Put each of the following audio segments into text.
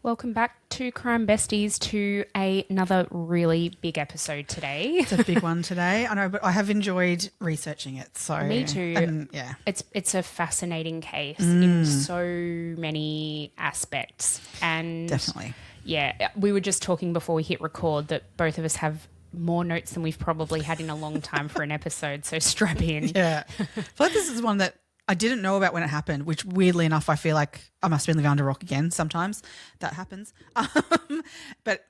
Welcome back to Crime Besties to another really big episode today. It's a big one today. I know, but I have enjoyed researching it. So Me too. And, yeah. It's a fascinating case in so many aspects. And Definitely. yeah, we were just talking before we hit record that both of us have more notes than we've probably had in a long time for an episode, so strap in. Yeah. I feel like this is one that I didn't know about when it happened, which weirdly enough, I feel like I must have been living under a rock again. Sometimes that happens. But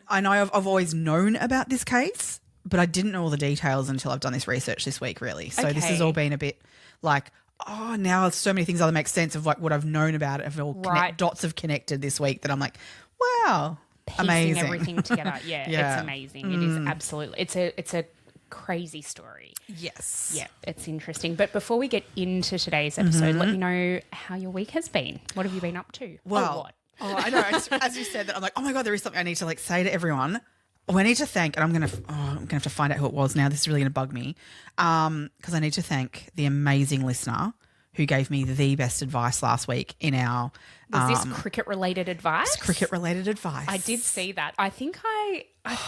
I know I've always known about this case, but I didn't know all the details until I've done this research this week, really. So This has all been a bit like, oh, now so many things other make sense of like what I've known about it. Have all dots have connected this week that I'm like, wow, piecing amazing. everything together. Yeah, it's amazing. It is absolutely. It's a crazy story. Yes. Yeah, it's interesting. But before we get into today's episode, let me know how your week has been. What have you been up to? Well, what? I know. As you said that, I'm like, oh my God, there is something I need to like say to everyone. Oh, I need to thank, and I'm gonna have to find out who it was now. This is really gonna bug me, because I need to thank the amazing listener who gave me the best advice last week in our. Was this cricket-related advice? Cricket-related advice. I did see that. I think I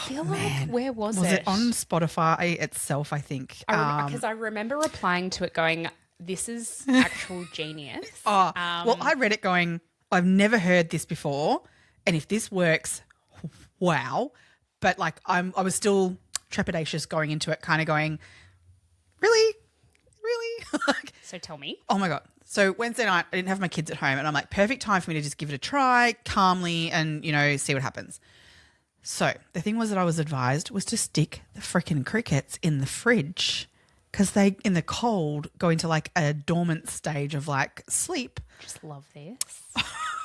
feel like, where was it? Was it on Spotify itself, I think? Because I remember replying to it going, this is actual genius. Well, I read it going, I've never heard this before, and if this works, wow. But like I was still trepidatious going into it, kind of going, really? So tell me. Oh my God. So Wednesday night, I didn't have my kids at home, and I'm like, perfect time for me to just give it a try calmly and, see what happens. So the thing was that I was advised was to stick the freaking crickets in the fridge because they, in the cold, go into like a dormant stage of like sleep. Just love this.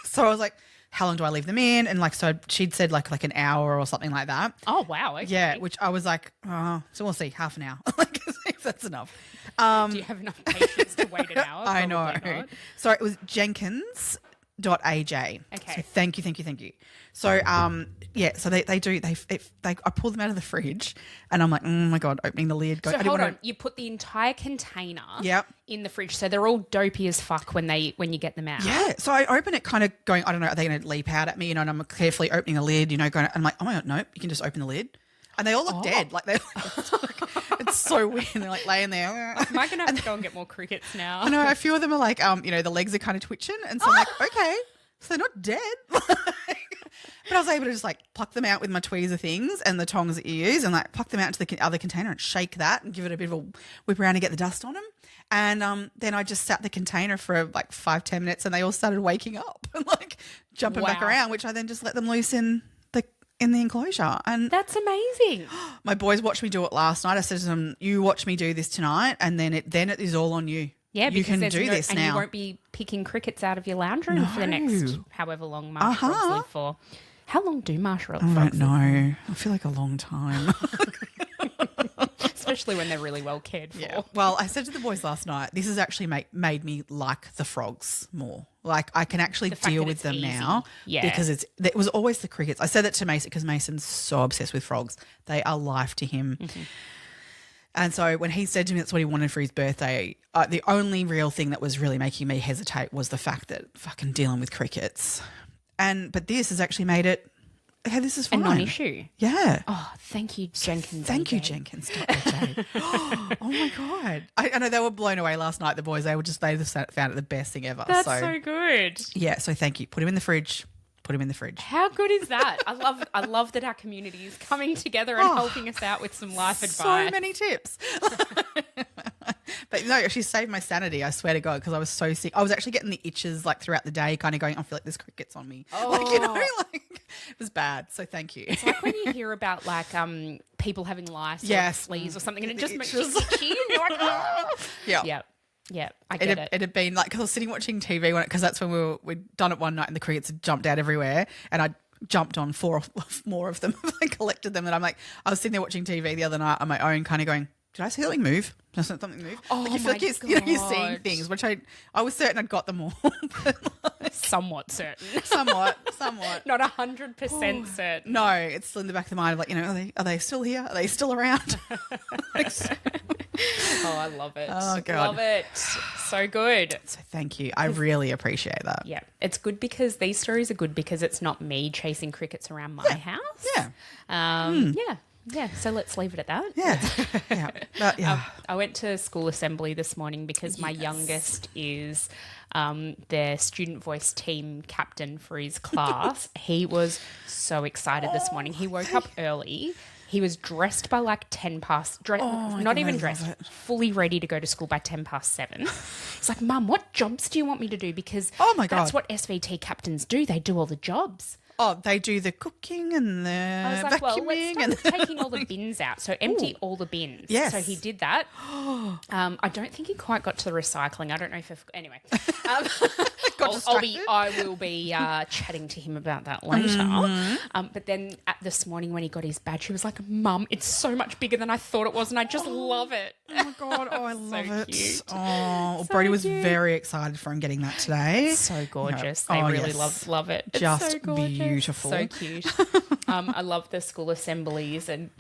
So I was like, how long do I leave them in? And like, so she'd said like an hour or something like that. Oh, wow. Okay. Yeah, which I was like, oh, so we'll see, half an hour. Like, if that's enough. Do you have enough patience to wait an hour? I know. Not. So it was Jenkins.aj. Okay. So thank you. So so I pulled them out of the fridge and I'm like, oh my God, opening the lid. So hold on, you put the entire container in the fridge, so they're all dopey as fuck when you get them out. Yeah. So I open it kind of going, I don't know, are they going to leap out at me? And I'm carefully opening the lid, going, and I'm like, oh my God, no, you can just open the lid. And they all look dead. Like it's so weird. They're like laying there. Am I going to have to go and get more crickets now? I know. A few of them are like, the legs are kind of twitching. And so I'm like, okay, so they're not dead. But I was able to just like pluck them out with my tweezer things and the tongs that you use and like pluck them out into the other container and shake that and give it a bit of a whip around to get the dust on them. And then I just sat the container for like 5-10 minutes and they all started waking up and like jumping back around, which I then just let them loose in the enclosure. And that's amazing. My boys watched me do it last night. I said to them, you watch me do this tonight and then it is all on you. Yeah, you can do this now. And you won't be picking crickets out of your lounge room for the next however long marsh frogs live for. How long do marsh frogs live? I don't know. I feel like a long time. Especially when they're really well cared for. Yeah. Well, I said to the boys last night, this has actually made me like the frogs more. Like I can actually deal with them now because it was always the crickets. I said that to Mason because Mason's so obsessed with frogs. They are life to him. Mm-hmm. And so when he said to me that's what he wanted for his birthday, the only real thing that was really making me hesitate was the fact that fucking dealing with crickets. But this has actually made it, okay, this is fine. A non-issue. Yeah. Oh, thank you, Jenkins. Thank you, Jenkins. Oh my God. I know they were blown away last night, the boys. They just found it the best thing ever. That's so good. Yeah, so thank you. Put him in the fridge. How good is that? I love that our community is coming together and helping us out with some life advice. So many tips. But no, she saved my sanity, I swear to God, because I was so sick. I was actually getting the itches like throughout the day, kind of going, I feel like there's crickets on me. Oh. It was bad. So thank you. It's like when you hear about like people having lice or fleas or something and it just makes you itchy and you're like, oh. Yeah, I get it. It had been like, because I was sitting watching TV because that's when we'd done it one night and the crickets had jumped out everywhere and I jumped on 4 more of them. I collected them and I'm like, I was sitting there watching TV the other night on my own kind of going, did I see something move? Does something move? Oh, like you feel like you're seeing things, which I was certain I'd got them all. Somewhat certain. Somewhat. Not 100% certain. No, it's still in the back of the mind of like, are they still here? Are they still around? Oh, I love it. Oh, God. Love it. So good. So thank you. I really appreciate that. Yeah. It's good because these stories are good because it's not me chasing crickets around my house. Yeah. Yeah, so let's leave it at that. Yeah. But, I went to school assembly this morning because my youngest is their student voice team captain for his class. He was so excited this morning. He woke up early. He was dressed by like 10 past, not even dressed, fully ready to go to school by 10 past 7. He's like, Mum, what jobs do you want me to do? Because that's what SVT captains do. They do all the jobs. Oh, they do the cooking and the vacuuming. Well, let's start taking all the bins out. So empty all the bins. Yes. So he did that. I don't think he quite got to the recycling. I don't know if anyway. I will be chatting to him about that later. But then this morning when he got his badge, he was like, Mum, it's so much bigger than I thought it was, and I just love it. Oh my God! Oh, I love it. Cute. Oh, so Brody was very excited for him getting that today. So gorgeous. They really love it. It's just so gorgeous. Beautiful. So cute. I love the school assemblies and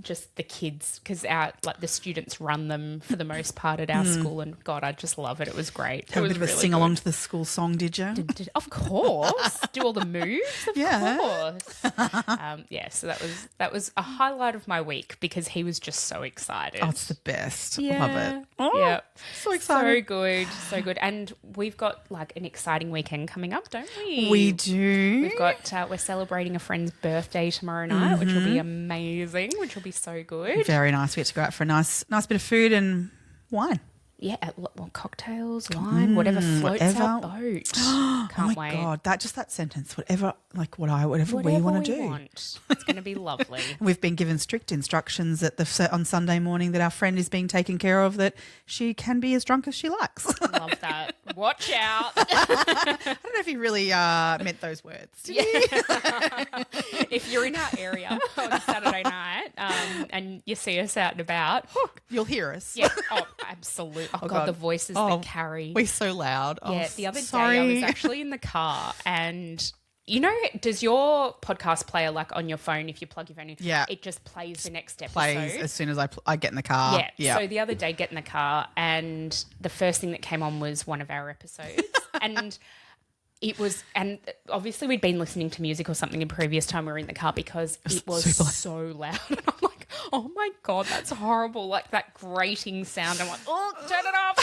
just the kids because the students run them for the most part at our school, and God, I just love it. It was great. Have a bit of a sing along to the school song, did you? Of course. Do all the moves, of course. So that was a highlight of my week because he was just so excited. Oh, it's the best. Yeah. Love it. Oh, yeah. So excited. So good. And we've got like an exciting weekend coming up, don't we? We do. We've got we're celebrating a friend's birthday tomorrow night, which will be amazing, which will be so good. Very nice. We get to go out for a nice bit of food and wine. Yeah, cocktails, wine, whatever floats our boat. Can't wait. God, that sentence, whatever we want to do. It's going to be lovely. We've been given strict instructions on Sunday morning that our friend is being taken care of, that she can be as drunk as she likes. Love that. Watch out. I don't know if he really meant those words. If you're in our area on Saturday night and you see us out and about, you'll hear us. Yeah. Oh, absolutely. Oh, God, the voices that carry. We're so loud. Yeah, the other day I was actually in the car and, does your podcast player, like on your phone, if you plug your phone in, it just plays the next episode? Plays as soon as I get in the car. Yeah. So the other day, get in the car and the first thing that came on was one of our episodes. And and obviously we'd been listening to music or something in previous time we were in the car because it was so loud. And I'm like, oh my God, that's horrible. Like that grating sound. I'm like, oh, turn it off.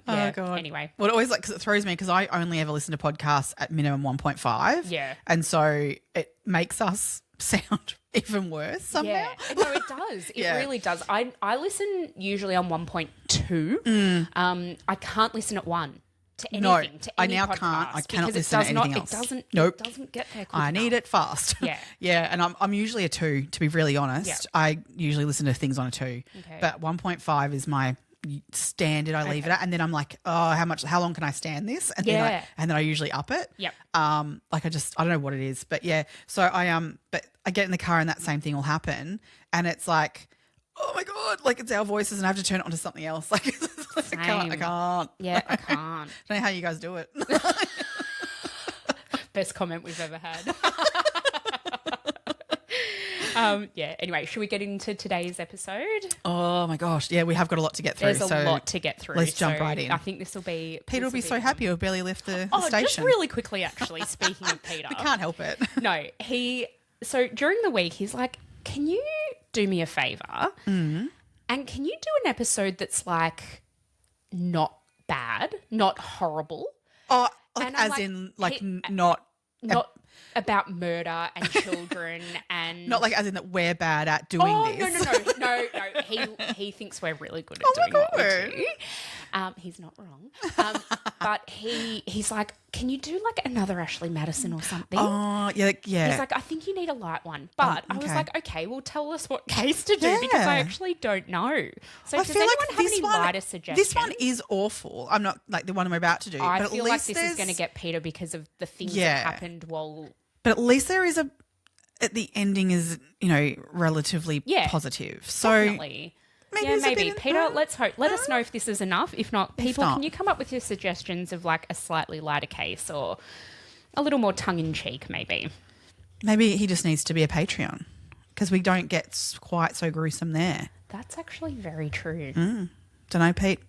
Oh God. Anyway. Well, it always because it throws me because I only ever listen to podcasts at minimum 1.5. Yeah. And so it makes us sound even worse somehow. Yeah. No, it does. It really does. I listen usually on 1.2. I can't listen at 1. To anything, to any podcast, I cannot listen to anything else. It doesn't get there quick I need it fast. Yeah. Yeah, and I'm usually a 2, to be really honest. Yeah. I usually listen to things on a 2. Okay. But 1.5 is my standard. I leave it at, and then I'm like, oh, how long can I stand this? And then I usually up it. Yep. I don't know what it is, but yeah. So but I get in the car and that same thing will happen, and it's like, oh my God, like it's our voices and I have to turn it onto something else. Like I can't. Yeah, I can't. I don't know how you guys do it. Best comment we've ever had. Anyway, should we get into today's episode? Oh my gosh. Yeah, we have got a lot to get through. There's a lot to get through. Let's jump right in. I think this will be... Peter will be so happy he'll barely left the station. Just really quickly, actually, speaking of Peter. We can't help it. No, so during the week, he's like, can you do me a favour? And can you do an episode that's like not bad, not horrible? Oh, not about murder and children and... Not like as in that we're bad at doing this. No. He thinks we're really good at doing what we do. He's not wrong. But he's like, can you do like another Ashley Madison or something? Oh, yeah. He's like, I think you need a light one. But I was like, okay, well, tell us what case to do because I actually don't know. So does anyone have any lighter suggestions? This one is awful. I'm not like the one I'm about to do. I feel like this is going to get Peter because of the things that happened while... But at least there is the ending is, relatively positive. So definitely. Maybe. Peter, let's hope. Let us know if this is enough. If not, people, can you come up with your suggestions of like a slightly lighter case or a little more tongue-in-cheek maybe? Maybe he just needs to be a Patreon because we don't get quite so gruesome there. That's actually very true. Don't know, Pete.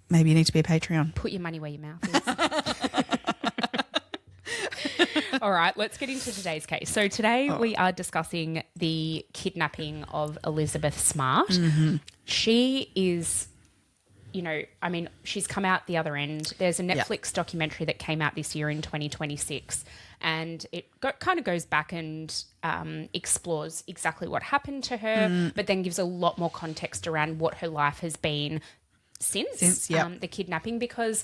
Maybe you need to be a Patreon. Put your money where your mouth is. All right, let's get into today's case. So today we are discussing the kidnapping of Elizabeth Smart. Mm-hmm. She is, she's come out the other end. There's a Netflix documentary that came out this year in 2026, and it kind of goes back and explores exactly what happened to her, but then gives a lot more context around what her life has been since the kidnapping, because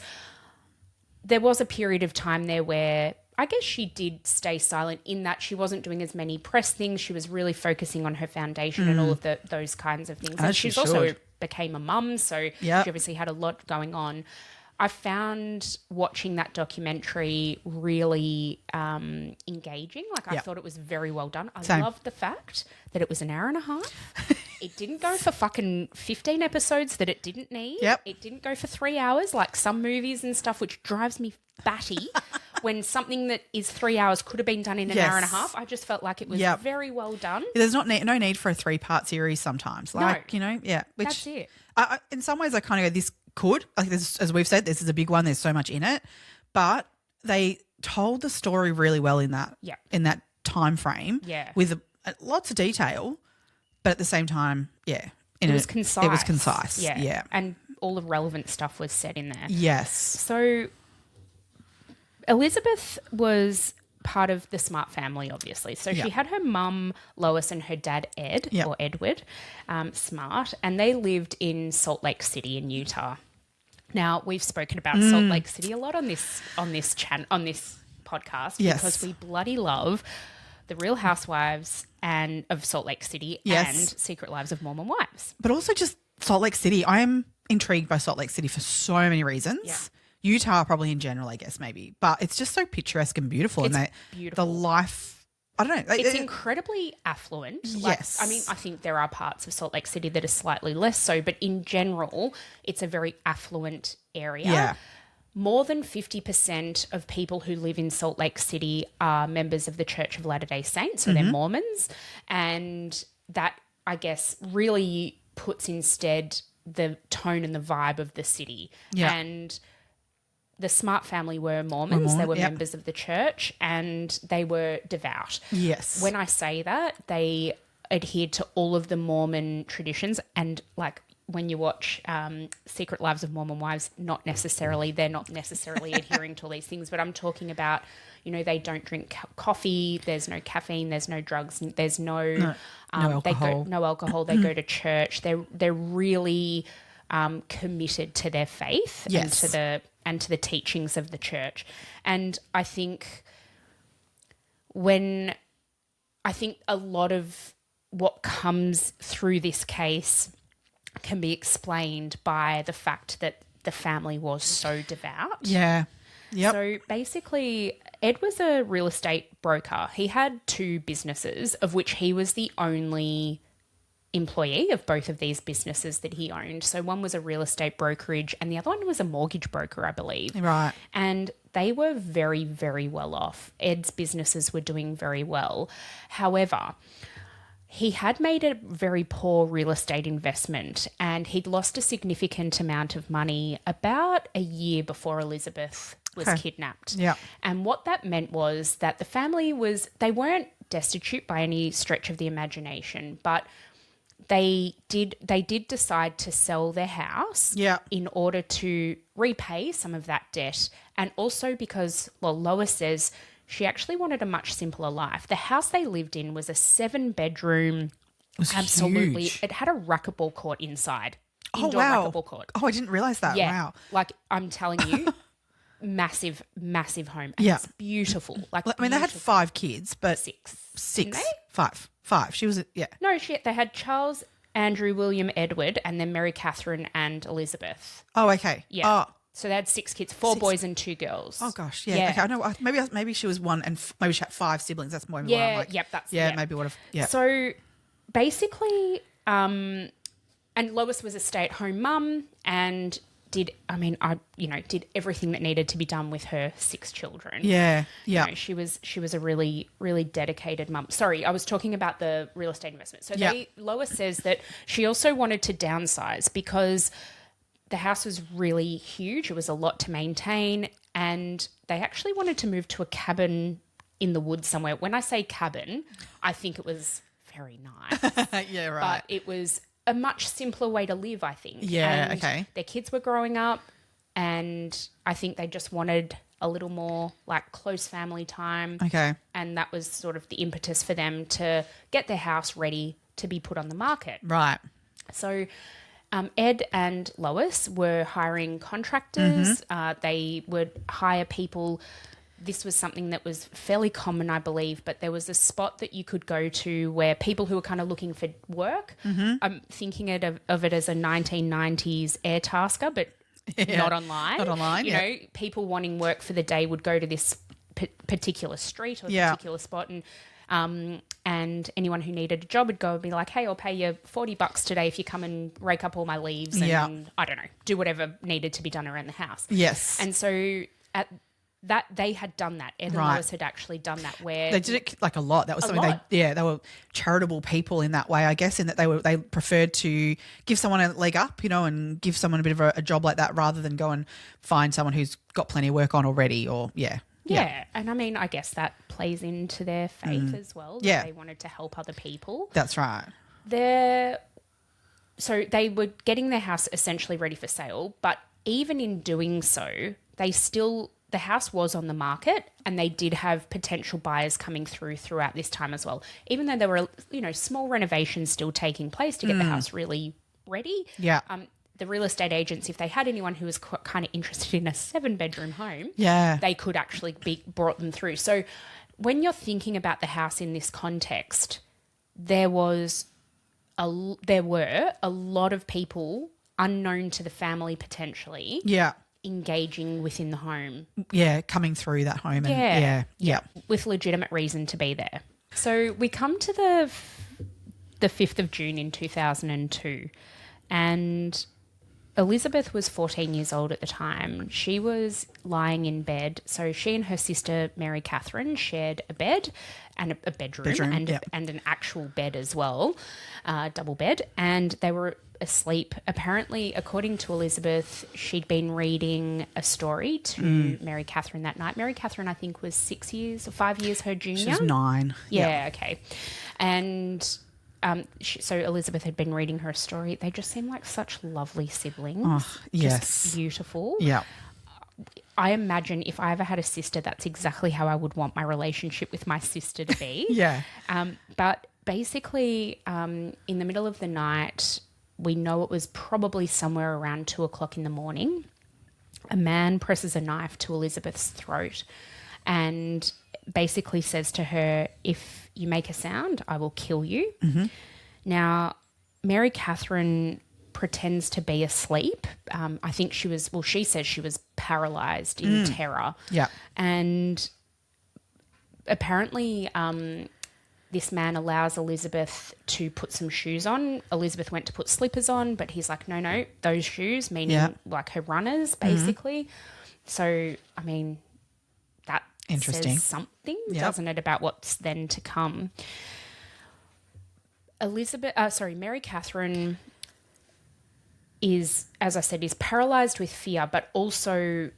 there was a period of time there where I guess she did stay silent in that she wasn't doing as many press things. She was really focusing on her foundation and all of those kinds of things. And she's also became a mum, so she obviously had a lot going on. I found watching that documentary really engaging. I thought it was very well done. I loved the fact that it was an hour and a half. It didn't go for fucking 15 episodes that it didn't need. Yep. It didn't go for 3 hours like some movies and stuff, which drives me batty. When something that is 3 hours could have been done in an hour and a half. I just felt like it was very well done. There's no need for a 3-part series sometimes. Which, that's it. In some ways I kind of go, this could, like this, as we've said, this is a big one. There's so much in it. But they told the story really well in that time frame with lots of detail, but at the same time, it was concise. It was concise. Yeah. And all the relevant stuff was said in there. Yes. So Elizabeth was part of the Smart family, obviously. So she had her mum, Lois, and her dad, Ed, or Edward Smart, and they lived in Salt Lake City in Utah. Now, we've spoken about Salt Lake City a lot on this podcast because we bloody love the Real Housewives of Salt Lake City and Secret Lives of Mormon Wives. But also just Salt Lake City. I am intrigued by Salt Lake City for so many reasons. Yeah. Utah probably in general, I guess, maybe. But it's just so picturesque and beautiful. It's and beautiful. The life, I don't know. It's incredibly affluent. Yes. I think there are parts of Salt Lake City that are slightly less so, but in general, it's a very affluent area. Yeah. More than 50% of people who live in Salt Lake City are members of the Church of Latter-day Saints, so they're Mormons. And that, I guess, really puts instead the tone and the vibe of the city. Yeah. And the Smart family were Mormons. They were members of the church and they were devout. Yes. When I say that, they adhered to all of the Mormon traditions, and like when you watch Secret Lives of Mormon Wives, they're not necessarily adhering to all these things, but I'm talking about, they don't drink coffee, there's no caffeine, there's no drugs, there's no alcohol. No alcohol. They go to church. They're really committed to their faith and to the teachings of the church. And I think a lot of what comes through this case can be explained by the fact that the family was so devout. Yeah. Yep. So basically, Ed was a real estate broker. He had 2 businesses, of which he was the only employee of both of these businesses that he owned. So one was a real estate brokerage and the other one was a mortgage broker, I believe. Right. And they were very, very well off. Ed's businesses were doing very well. However, he had made a very poor real estate investment and he'd lost a significant amount of money about a year before Elizabeth was kidnapped. Yeah. And what that meant was that the family they weren't destitute by any stretch of the imagination, but they did decide to sell their house in order to repay some of that debt, and also because, Lois says she actually wanted a much simpler life. The house they lived in was a 7-bedroom. Absolutely. Huge. It had a racquetball court inside. Indoor racquetball court. Oh, I didn't realise that. Yeah. Wow. Like, I'm telling you, massive, massive home. And it's beautiful. Like, they had 5 kids, but 6. Didn't they? 5. She was, No, shit. They had Charles, Andrew, William, Edward, and then Mary, Katherine, and Elizabeth. Oh, okay. Yeah. So they had 6 kids, 4 boys and 2 girls. Oh gosh, yeah. Okay, I know. Maybe she was one, and maybe she had 5 siblings. That's more. Yeah, I'm like, yep. That's maybe what if. Yeah. So basically, and Lois was a stay-at-home mum and did everything that needed to be done with her 6 children. Yeah, yeah. She was a really, really dedicated mum. Sorry, I was talking about the real estate investment. So Lois says that she also wanted to downsize because the house was really huge. It was a lot to maintain, and they actually wanted to move to a cabin in the woods somewhere. When I say cabin, I think it was very nice. Yeah, right. But it was a much simpler way to live, I think. Yeah, and okay. Their kids were growing up, and I think they just wanted a little more like close family time. Okay. And that was sort of the impetus for them to get their house ready to be put on the market. Right. So Ed and Lois were hiring contractors. They would hire people. This was something that was fairly common, I believe, but there was a spot that you could go to where people who were kind of looking for work, I'm thinking of it as a 1990s Airtasker, but not online. Not online, You know, people wanting work for the day would go to this particular street or particular spot, and anyone who needed a job would go and be like, hey, I'll pay you $40 today if you come and rake up all my leaves and, I don't know, do whatever needed to be done around the house. Yes. And so at that they had done that. Ed and Lois had actually done that where they did it like a lot. That was something they were charitable people in that way, I guess, in that they preferred to give someone a leg up, and give someone a bit of a job like that rather than go and find someone who's got plenty of work on already or Yeah, and I mean, I guess that plays into their faith as well. That they wanted to help other people. That's right. So they were getting their house essentially ready for sale, but even in doing so, the house was on the market and they did have potential buyers coming throughout this time as well. Even though there were, small renovations still taking place to get the house really ready. Yeah. The real estate agents, if they had anyone who was kind of interested in a 7-bedroom home, they could actually be brought them through. So when you're thinking about the house in this context, there were a lot of people unknown to the family potentially. Yeah. Engaging within the home. Yeah, coming through that home. And yeah. With legitimate reason to be there. So we come to the 5th of June in 2002 and Elizabeth was 14 years old at the time. She was lying in bed. So she and her sister, Mary Katherine, shared a bed and a bedroom and an actual bed as well, double bed. And they were asleep. Apparently, according to Elizabeth, she'd been reading a story to Mary Katherine that night. Mary Katherine, I think, was 6 years or 5 years her junior. She was 9. Yeah, okay. And so Elizabeth had been reading her a story. They just seemed like such lovely siblings. Oh, yes. Just beautiful. Yeah. I imagine if I ever had a sister, that's exactly how I would want my relationship with my sister to be. Yeah. But basically, in the middle of the night, we know it was probably somewhere around 2:00 in the morning. A man presses a knife to Elizabeth's throat and basically says to her, if you make a sound, I will kill you. Mm-hmm. Now, Mary Katherine pretends to be asleep. I think she says she was paralysed in terror. Yeah. And apparently this man allows Elizabeth to put some shoes on. Elizabeth went to put slippers on, but he's like, no, those shoes, meaning like her runners, basically. So, I mean, that says something, doesn't it, about what's then to come. Mary Katherine is, as I said, is paralysed with fear, but also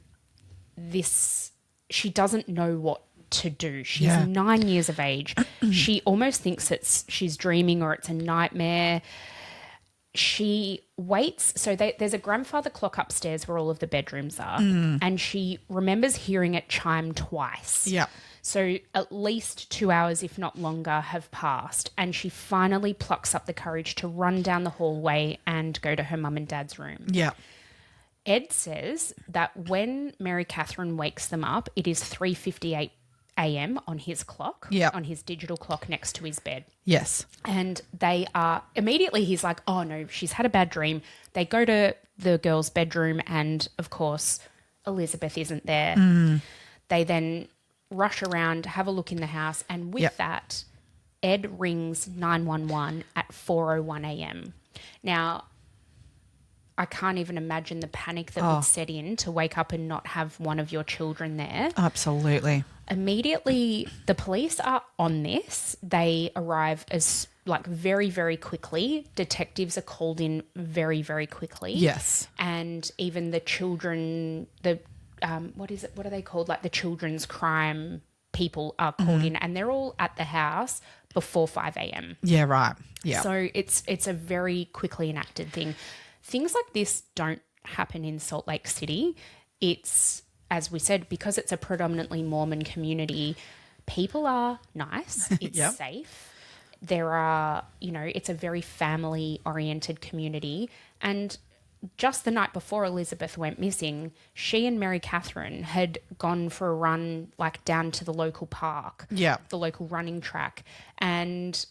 she doesn't know what to do. She's 9 years of age. She almost thinks she's dreaming or it's a nightmare. She waits. So there's a grandfather clock upstairs where all of the bedrooms are, and she remembers hearing it chime twice. Yeah. So at least 2 hours, if not longer, have passed, and she finally plucks up the courage to run down the hallway and go to her mum and dad's room. Yeah. Ed says that when Mary Katherine wakes them up, it is 3:58 a.m. on his clock, Yeah. on his digital clock next to his bed. Yes. And they are immediately, he's like, oh no, she's had a bad dream. They go to the girl's bedroom and, of course, Elizabeth isn't there. They then rush around, have a look in the house, and with that, Ed rings 911 at 4:01 a.m. Now, I can't even imagine the panic that would set in to wake up and not have one of your children there. Absolutely. Immediately, the police are on this. They arrive as very, very quickly. Detectives are called in very, very quickly. Yes. And even the children, the what are they called? Like the children's crime people are called in, and they're all at the house before 5 a.m. Yeah, right. Yeah. So it's a very quickly enacted thing. Things like this don't happen in Salt Lake City. It's, as we said, because it's a predominantly Mormon community, people are nice. It's safe. There are, it's a very family-oriented community. And just the night before Elizabeth went missing, she and Mary Katherine had gone for a run down to the local park, the local running track. And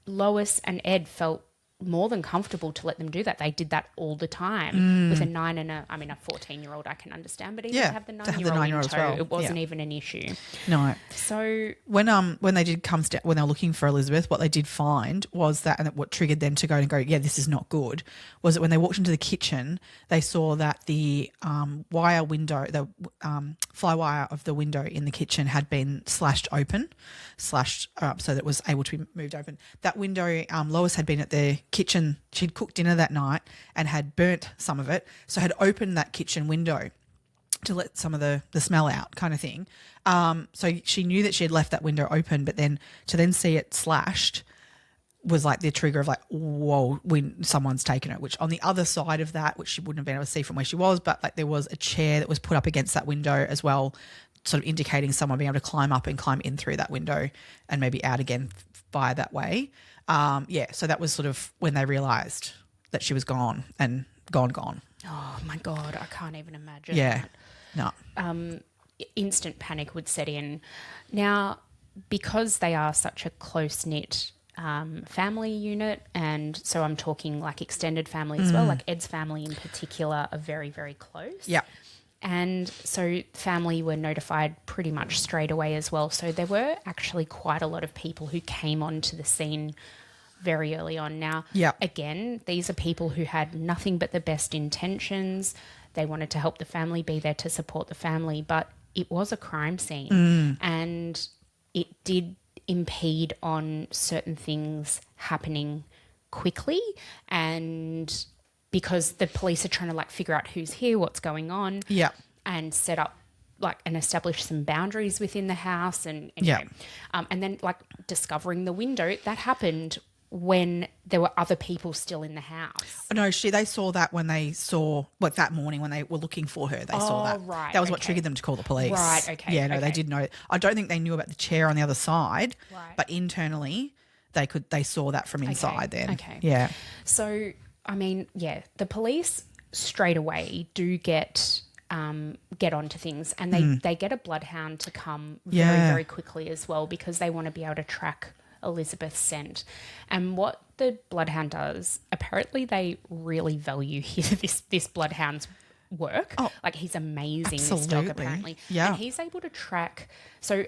Lois and Ed felt more than comfortable to let them do that. They did that all the time with a 9 and a 14-year-old I can understand, but even to have the 9-year-old in tow, it wasn't even an issue. No. So when they did when they were looking for Elizabeth, what they did find was that, and what triggered them to go, yeah, this is not good, was that when they walked into the kitchen, they saw that the wire window, the fly wire of the window in the kitchen had been slashed open, so that it was able to be moved open. That window, Lois had been at the kitchen. She'd cooked dinner that night and had burnt some of it, so had opened that kitchen window to let some of the smell out, kind of thing. So she knew that she had left that window open, but then to see it slashed was the trigger of whoa, someone's taken it. Which on the other side of that, which she wouldn't have been able to see from where she was, but there was a chair that was put up against that window as well, sort of indicating someone being able to climb up and climb in through that window and maybe out again via that way. So that was sort of when they realised that she was gone and gone. Oh my God, I can't even imagine. Yeah, that. No. Instant panic would set in. Now, because they are such a close-knit family unit, and so I'm talking extended family as well, Ed's family in particular are very, very close. Yeah. And so family were notified pretty much straight away as well. So there were actually quite a lot of people who came onto the scene very early on. Now, again, these are people who had nothing but the best intentions. They wanted to help the family, be there to support the family, but it was a crime scene and it did impede on certain things happening quickly, and because the police are trying to figure out who's here, what's going on, and set up and establish some boundaries within the house, and anyway, and then discovering the window that happened when there were other people still in the house. No, they saw that when they saw that morning when they were looking for her. They saw that. Right. That was what triggered them to call the police. Right. Okay. Yeah. No, they did know. I don't think they knew about the chair on the other side. Right. But internally, they saw that from inside. Then. Okay. Yeah. So the police straight away do get onto things, and they get a bloodhound to come very, very quickly as well, because they want to be able to track Elizabeth's scent. And what the bloodhound does, apparently they really value this bloodhound's work. Oh, he's amazing, absolutely. this dog, apparently. Yeah. And he's able to track, so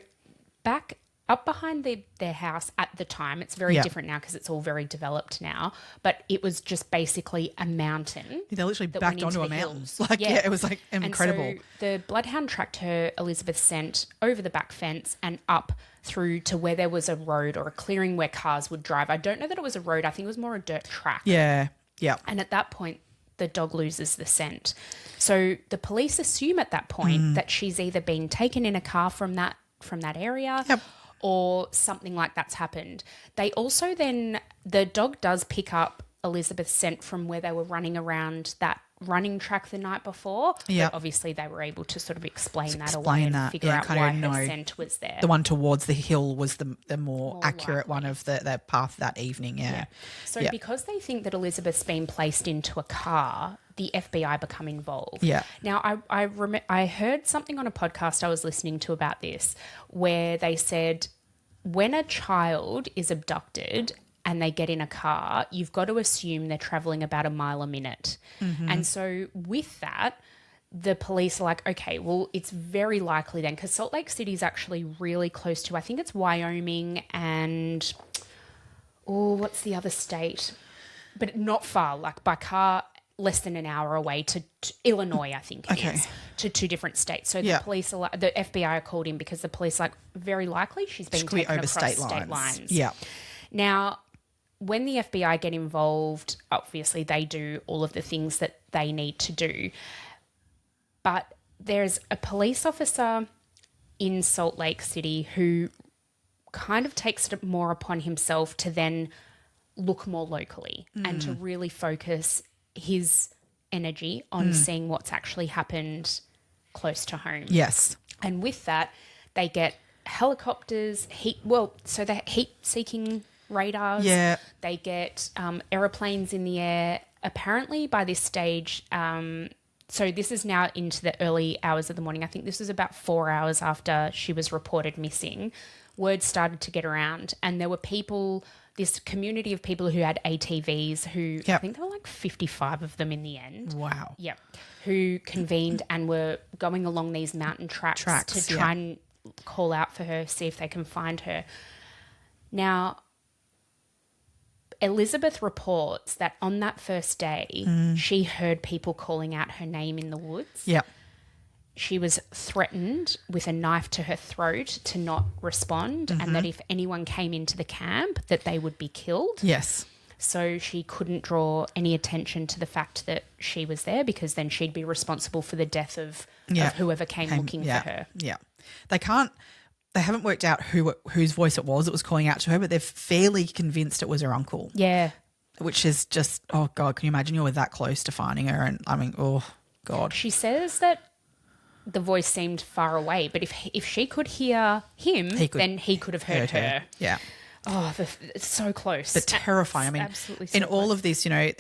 back up behind their house at the time, it's very different now because it's all very developed now, but it was just basically a mountain. They literally backed onto a mountain. It was incredible. And so the bloodhound tracked her, Elizabeth's scent, over the back fence and up through to where there was a road or a clearing where cars would drive. I don't know that it was a road. I think it was more a dirt track. Yeah. Yeah. And at that point, the dog loses the scent. So the police assume at that point that she's either been taken in a car from that area or something like that's happened. They also then, the dog does pick up Elizabeth's scent from where they were running around that running track the night before. Yeah. But obviously they were able to sort of explain that away and figure out why her scent was there. The one towards the hill was the more accurate one of the path that evening, So because they think that Elizabeth's been placed into a car, the FBI become involved. Yeah. Now, I heard something on a podcast I was listening to about this where they said when a child is abducted and they get in a car, you've got to assume they're traveling about a mile a minute. Mm-hmm. And so with that, the police are like, okay, well, it's very likely then, because Salt Lake City is actually really close to, I think it's Wyoming and, what's the other state? But not far, like by car, less than an hour away to Illinois, I think it is, to two different states. So the police, the FBI are called in because the police are like, very likely she's been taken over across state lines. Yeah. Now, when the FBI get involved, obviously they do all of the things that they need to do. But there's a police officer in Salt Lake City who kind of takes it more upon himself to then look more locally and to really focus his energy on seeing what's actually happened close to home. Yes. And with that, they get helicopters, they're heat-seeking radars. Yeah. They get aeroplanes in the air. Apparently by this stage, so this is now into the early hours of the morning. I think this was about 4 hours after she was reported missing. Word started to get around and there were people, this community of people who had ATVs who, I think there were like 55 of them in the end. Wow. Yep. Who convened and were going along these mountain tracks to try and call out for her, see if they can find her. Now, Elizabeth reports that on that first day, she heard people calling out her name in the woods. Yeah. She was threatened with a knife to her throat to not respond and that if anyone came into the camp that they would be killed. Yes. So she couldn't draw any attention to the fact that she was there because then she'd be responsible for the death of whoever came looking for her. Yeah. They haven't worked out whose voice it was calling out to her, but they're fairly convinced it was her uncle. Yeah. Which is just, oh, God, can you imagine you were that close to finding her? And I mean, oh, God. She says that the voice seemed far away, but if she could hear him, then he could have heard her. Yeah. Oh, it's so close. But terrifying. I mean, absolutely so in all of this, you know,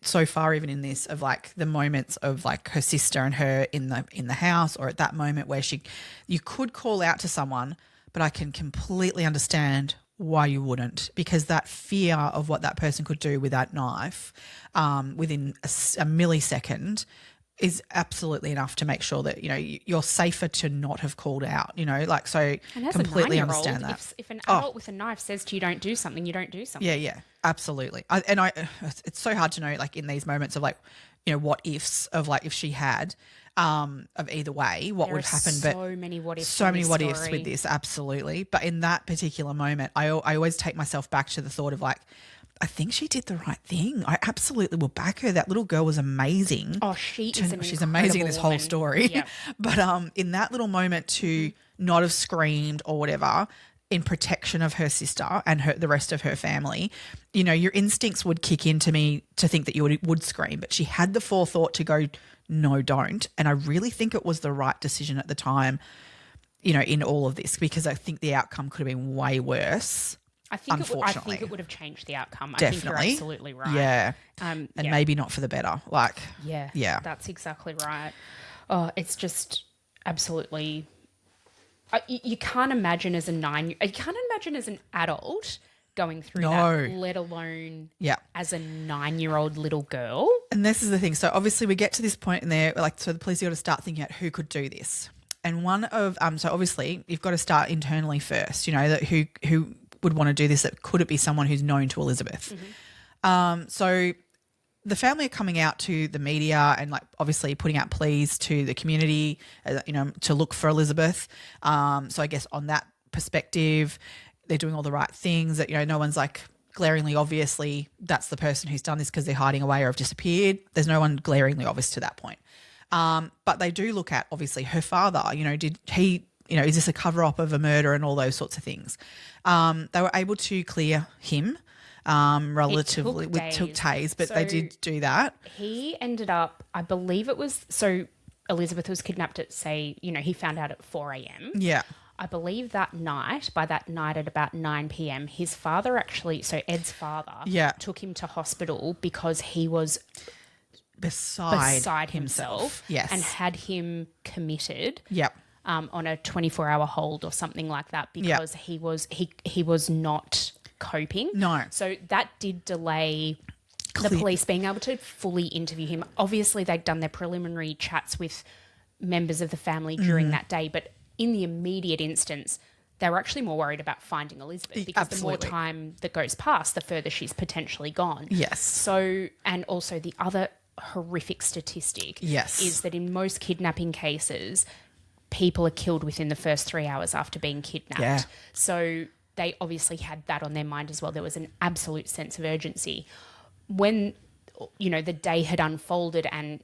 so far even in this of like the moments of like her sister and her in the house, or at that moment where you could call out to someone, but I can completely understand why you wouldn't, because that fear of what that person could do with that knife within a millisecond is absolutely enough to make sure that, you know, you're safer to not have called out, you know, like, so completely understand that. If an adult with a knife says to you don't do something, you don't do something. Yeah, absolutely. It's so hard to know, like in these moments of like, you know, what ifs of like if she had of either way, what would happen. But so many what ifs. So many what ifs with this, absolutely. But in that particular moment, I always take myself back to the thought of like, I think she did the right thing. I absolutely will back her. That little girl was amazing. Oh, she's amazing in this whole story. Yep. But in that little moment to not have screamed or whatever in protection of her sister and the rest of her family, you know, your instincts would kick into me to think that you would scream. But she had the forethought to go, no, don't. And I really think it was the right decision at the time, you know, in all of this, because I think the outcome could have been way worse. I think it would have changed the outcome. Definitely. I think you're absolutely right. Yeah. And maybe not for the better. Like, yeah. That's exactly right. Oh, it's just absolutely. You can't imagine as an adult going through that, let alone as a 9-year-old little girl. And this is the thing. So obviously we get to this point in there, like, so the police have got to start thinking out who could do this. And one of, so obviously you've got to start internally first, you know, that who would want to do this, that could it be someone who's known to Elizabeth? So the family are coming out to the media and like obviously putting out pleas to the community, you know, to look for Elizabeth. So I guess on that perspective, they're doing all the right things, that, you know, no one's like glaringly obviously that's the person who's done this because they're hiding away or have disappeared. There's no one glaringly obvious to that point. But they do look at obviously her father, you know, did he, you know, is this a cover-up of a murder and all those sorts of things? They were able to clear him relatively. It took days, but they did do that. He ended up, I believe it was, so Elizabeth was kidnapped at, say, he found out at 4 a.m. Yeah. I believe by that night at about 9 p.m, his father actually, so Ed's father, took him to hospital because he was beside himself. Yes. And had him committed. Yep. On a 24-hour hold or something like that because he was not coping. No. So that did delay the police being able to fully interview him. Obviously, they'd done their preliminary chats with members of the family during that day, but in the immediate instance, they were actually more worried about finding Elizabeth because the more time that goes past, the further she's potentially gone. Yes. So, and also the other horrific statistic is that in most kidnapping cases, people are killed within the first 3 hours after being kidnapped. Yeah. So they obviously had that on their mind as well. There was an absolute sense of urgency. When, the day had unfolded and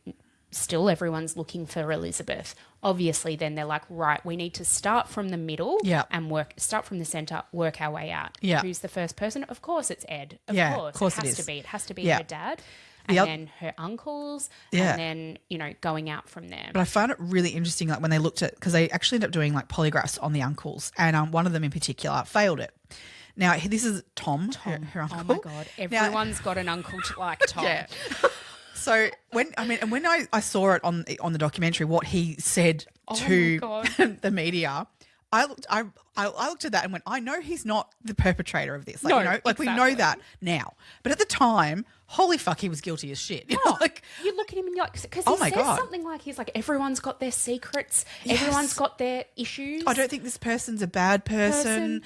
still everyone's looking for Elizabeth, obviously then they're like, right, we need to start from the middle and start from the centre, work our way out. Yeah. Who's the first person? Of course it's Ed. Of course it has to be. It has to be her dad. And then her uncles, and then, going out from there. But I found it really interesting, like when they looked at, because they actually ended up doing like polygraphs on the uncles, and one of them in particular failed it. Now, this is Tom. Her uncle. Oh my God. Everyone's got an uncle like Tom. Yeah. So when I saw it on the documentary, what he said to the media, I looked at that and went, I know he's not the perpetrator of this. Like, we know that now. But at the time, holy fuck, he was guilty as shit. You look at him and you're like, because he says something like, he's like, everyone's got their secrets. Yes. Everyone's got their issues. I don't think this person's a bad person.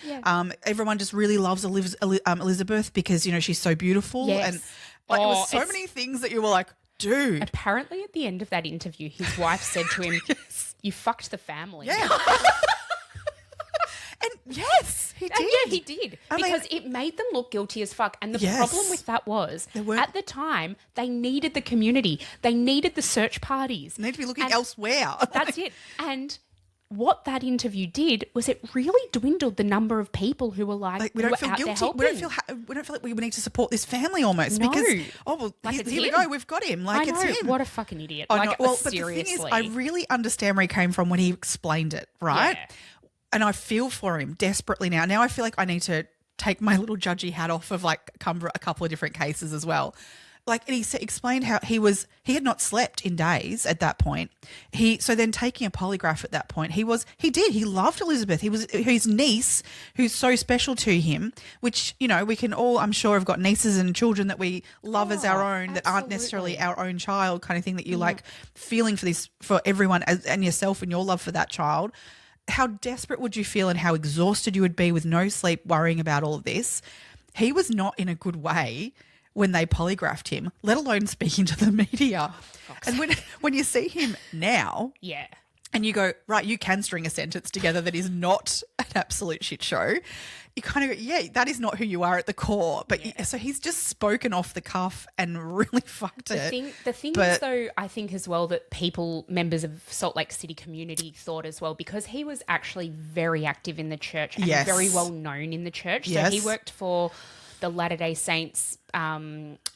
Everyone just really loves Elizabeth because, she's so beautiful. Yes. And like, it was so many things that you were like, dude. Apparently at the end of that interview, his wife said to him, you fucked the family. Yeah. And yes, he did. Yeah, he did. Because it made them look guilty as fuck. And the problem with that was, at the time, they needed the community. They needed the search parties. They need to be looking elsewhere. That's it. And what that interview did was it really dwindled the number of people who were like we don't feel guilty. We don't feel like we need to support this family almost because here we go, we've got him. Like, it's him. What a fucking idiot. I know. Well, seriously. But the thing is, I really understand where he came from when he explained it, right? Yeah. And I feel for him desperately now. Now I feel like I need to take my little judgy hat off of like a couple of different cases as well. Like, and he explained how he had not slept in days at that point. So then taking a polygraph at that point, he loved Elizabeth. He was his niece, who's so special to him, which, we can all, I'm sure, have got nieces and children that we love as our own, that aren't necessarily our own child, kind of thing, that you like feeling for everyone and yourself and your love for that child. How desperate would you feel and how exhausted you would be with no sleep, worrying about all of this? He was not in a good way when they polygraphed him, let alone speaking to the media. And when you see him now, and you go, right, you can string a sentence together that is not an absolute shit show, you kind of go, that is not who you are at the core. But so he's just spoken off the cuff and really fucked it. The thing is, though, I think as well that members of Salt Lake City community thought as well, because he was actually very active in the church and very well known in the church. So he worked for the Latter-day Saints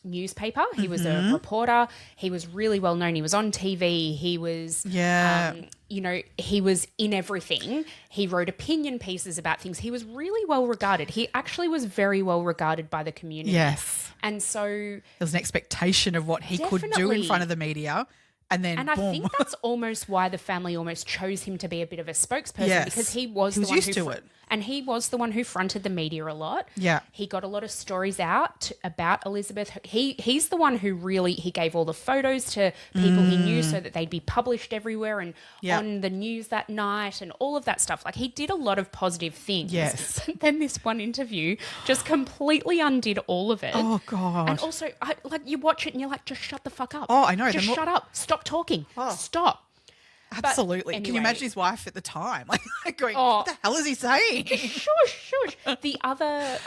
newspaper. He was a reporter. He was really well known. He was on TV. He was, he was in everything. He wrote opinion pieces about things. He was really well regarded. He actually was very well regarded by the community. Yes. And so there was an expectation of what he could do in front of the media. And then, I think that's almost why the family almost chose him to be a bit of a spokesperson, because he was used to it. And he was the one who fronted the media a lot. Yeah. He got a lot of stories out about Elizabeth. He's the one who really, he gave all the photos to people he knew so that they'd be published everywhere and on the news that night and all of that stuff. Like, he did a lot of positive things. Yes. But then this one interview just completely undid all of it. Oh, God. And also, you watch it and you're like, just shut the fuck up. Oh, I know. Just shut up. Stop talking. Stop. Absolutely. Anyway, can you imagine his wife at the time? Like going, what the hell is he saying? Shush. The other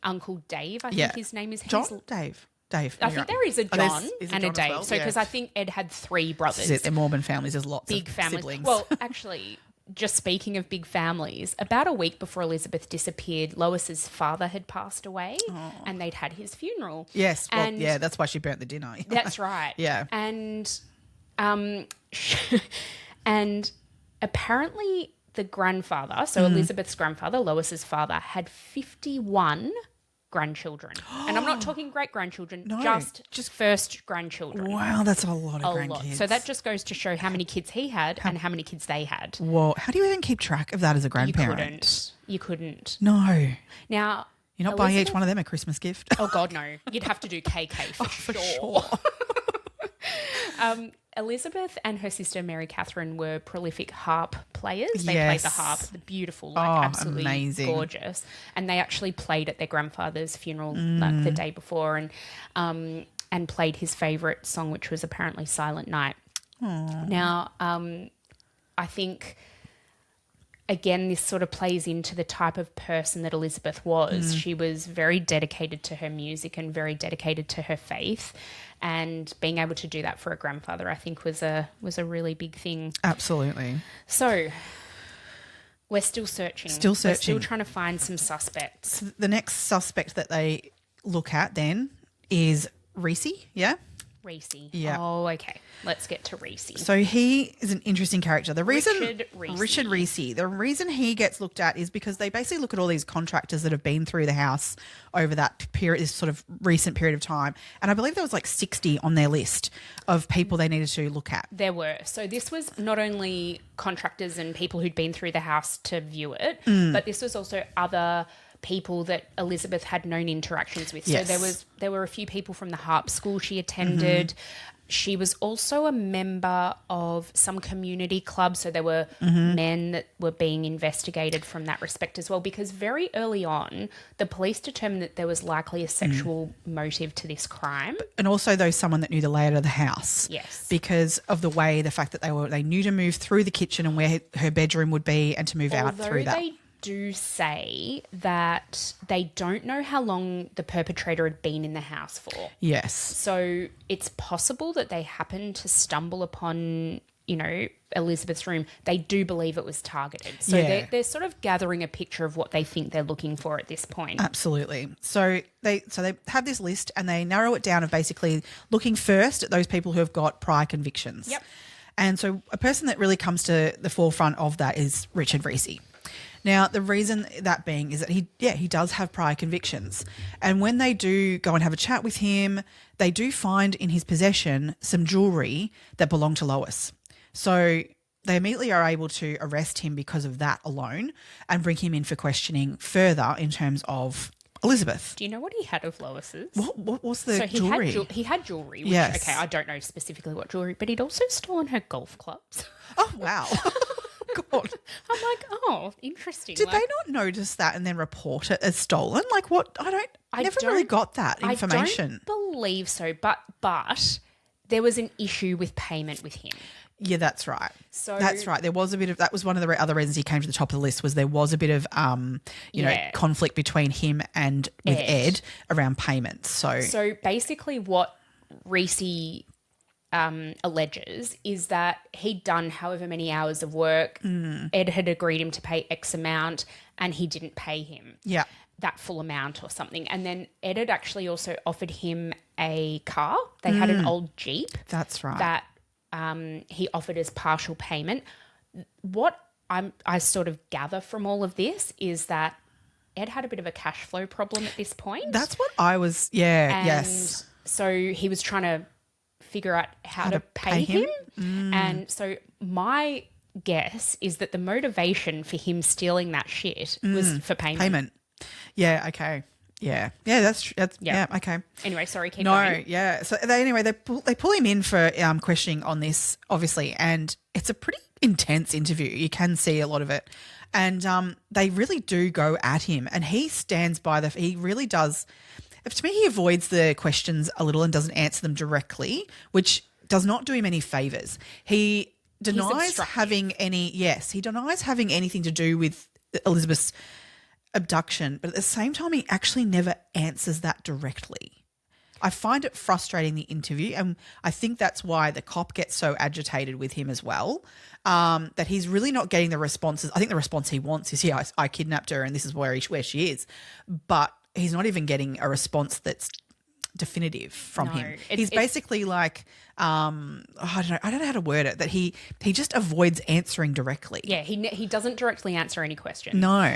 Uncle Dave, I think his name is John? Dave. I think there is a John and a Dave. Well? So because I think Ed had 3 brothers. They're Mormon families. There's lots big of families. siblings. Well, actually, just speaking of big families, about a week before Elizabeth disappeared, Lois's father had passed away and they'd had his funeral. Yes. Well, yeah, that's why she burnt the dinner. That's right. Yeah. And and apparently the grandfather, so Elizabeth's grandfather, Lois's father, had 51 grandchildren. And I'm not talking great-grandchildren, just first grandchildren. Wow, that's a lot of grandkids. So that just goes to show how many kids he had and how many kids they had. Whoa, how do you even keep track of that as a grandparent? You couldn't. No. Now, you're not buying each one of them a Christmas gift? Oh, God, no. You'd have to do KK for sure. Elizabeth and her sister Mary Catherine were prolific harp players. They played the harp, the beautiful, absolutely amazing, gorgeous. And they actually played at their grandfather's funeral like the day before, and played his favourite song, which was apparently Silent Night. Aww. Now, I think, again, this sort of plays into the type of person that Elizabeth was. She was very dedicated to her music and very dedicated to her faith. And being able to do that for a grandfather, I think, was a really big thing. Absolutely. So we're still searching. We're still trying to find some suspects. The next suspect that they look at then is Recy, yeah? Recy. Yeah. Oh, okay. Let's get to Recy. So he is an interesting character. Richard Recy. The reason he gets looked at is because they basically look at all these contractors that have been through the house over that period, this sort of recent period of time. And I believe there was like 60 on their list of people they needed to look at. There were. So this was not only contractors and people who'd been through the house to view it, but this was also other people that Elizabeth had known interactions with. Yes. So there were a few people from the harp school she attended. She was also a member of some community club, so there were men that were being investigated from that respect as well, because very early on the police determined that there was likely a sexual motive to this crime. And also, though, someone that knew the layout of the house. Yes. Because of the fact that they knew to move through the kitchen and where her bedroom would be and to move out through that. They do say that they don't know how long the perpetrator had been in the house for. Yes. So it's possible that they happened to stumble upon, Elizabeth's room. They do believe it was targeted. So they're sort of gathering a picture of what they think they're looking for at this point. Absolutely. So they have this list and they narrow it down of basically looking first at those people who have got prior convictions. Yep. And so a person that really comes to the forefront of that is Richard Recy. Now, the reason that being is that he does have prior convictions. And when they do go and have a chat with him, they do find in his possession some jewellery that belonged to Lois. So they immediately are able to arrest him because of that alone and bring him in for questioning further in terms of Elizabeth. Do you know what he had of Lois's? What was the jewellery? He had jewellery. Which, yes. Okay, I don't know specifically what jewellery, but he'd also stolen her golf clubs. Oh, wow. God. I'm like, oh, interesting. Did they not notice that and then report it as stolen? Like what? I never really got that information. I don't believe so, but there was an issue with payment with him. Yeah, that's right. That's right. There was a bit of that. Was one of the other reasons he came to the top of the list. Was there was a bit of conflict between him and with Ed around payments. So basically, what Recy alleges is that he'd done however many hours of work. Ed had agreed him to pay X amount, and he didn't pay him. Yeah. That full amount or something. And then Ed had actually also offered him a car. They had an old Jeep. That's right. That he offered as partial payment. What I sort of gather from all of this is that Ed had a bit of a cash flow problem at this point. That's what I was, yes. So he was trying to figure out how to pay him. And so my guess is that the motivation for him stealing that shit was for payment. Yeah, okay. Yeah, that's okay. Anyway, sorry, keep going. Yeah. So they pull him in for questioning on this, obviously, and it's a pretty intense interview. You can see a lot of it, and they really do go at him, and he stands by he really does. To me, he avoids the questions a little and doesn't answer them directly, which does not do him any favors. He denies having anything to do with Elizabeth's abduction, but at the same time, he actually never answers that directly. I find it frustrating, the interview, and I think that's why the cop gets so agitated with him as well, that he's really not getting the responses. I think the response he wants is, yeah, I kidnapped her and this is where she is. But he's not even getting a response that's definitive from him. He's basically like, I don't know how to word it, that he just avoids answering directly. Yeah, he doesn't directly answer any questions. No.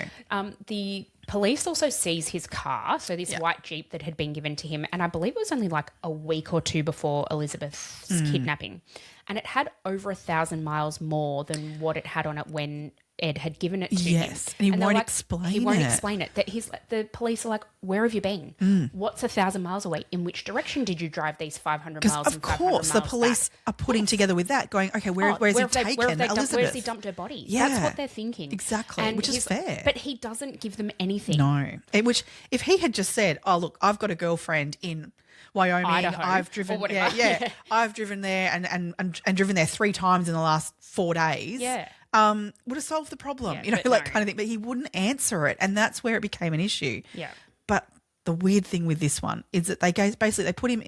The police also seize his car, so this white Jeep that had been given to him, and I believe it was only like a week or two before Elizabeth's kidnapping, and it had over 1,000 miles more than what it had on it when Ed had given it to him. Yes, and he won't explain it. He won't explain it. That the police are like, where have you been? What's 1,000 miles away? In which direction did you drive these 500 miles? Because of course the police are putting together with that, going, okay, where's he taken Elizabeth? Where's he dumped her body? Yeah. That's what they're thinking. Exactly, and which is fair. But he doesn't give them anything. No. Which, if he had just said, oh, look, I've got a girlfriend in Wyoming, Idaho, I've driven, I've driven there and driven there 3 times in the last 4 days. Yeah. Would have solved the problem, kind of thing. But he wouldn't answer it, and that's where it became an issue. Yeah. But the weird thing with this one is that they put him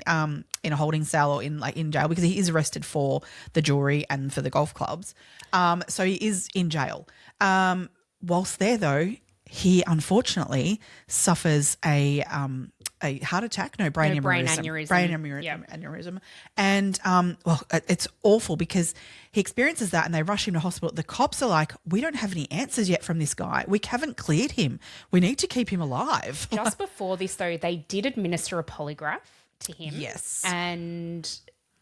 in a holding cell or in jail because he is arrested for the jewelry and for the golf clubs. So he is in jail. Whilst there, though, he unfortunately suffers a heart attack, brain aneurysm. Aneurysm. And, it's awful because he experiences that and they rush him to hospital. The cops are like, we don't have any answers yet from this guy. We haven't cleared him. We need to keep him alive. Just before this, though, they did administer a polygraph to him. Yes. And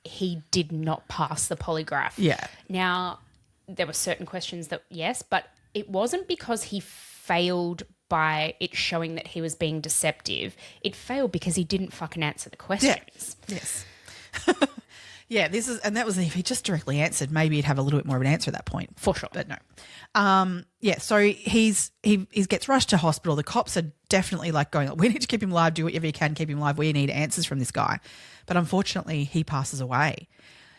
he did not pass the polygraph. Yeah. Now, there were certain questions that, yes, but it wasn't because he failed by it showing that he was being deceptive. It failed because he didn't fucking answer the questions. Yeah. Yes. That was if he just directly answered, maybe he'd have a little bit more of an answer at that point. For sure. But no. So he gets rushed to hospital. The cops are definitely like going, we need to keep him alive, do whatever you can, keep him alive. We need answers from this guy. But unfortunately, he passes away.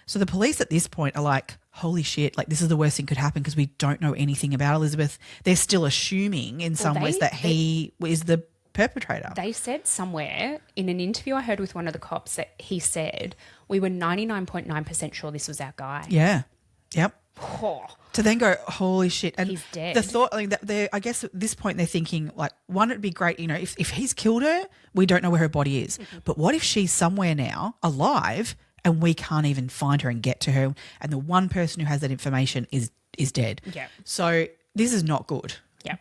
So the police at this point are like, holy shit, like this is the worst thing could happen because we don't know anything about Elizabeth. They're still assuming in some ways that he is the perpetrator. They said somewhere in an interview I heard with one of the cops that he said, we were 99.9% sure this was our guy. Yeah. Yep. Oh. To then go, holy shit. And he's dead. The thought, I guess at this point they're thinking, like, one, it'd be great, if he's killed her, we don't know where her body is. Mm-hmm. But what if she's somewhere now, alive, and we can't even find her and get to her, and the one person who has that information is dead. Yeah. So this is not good. Yeah.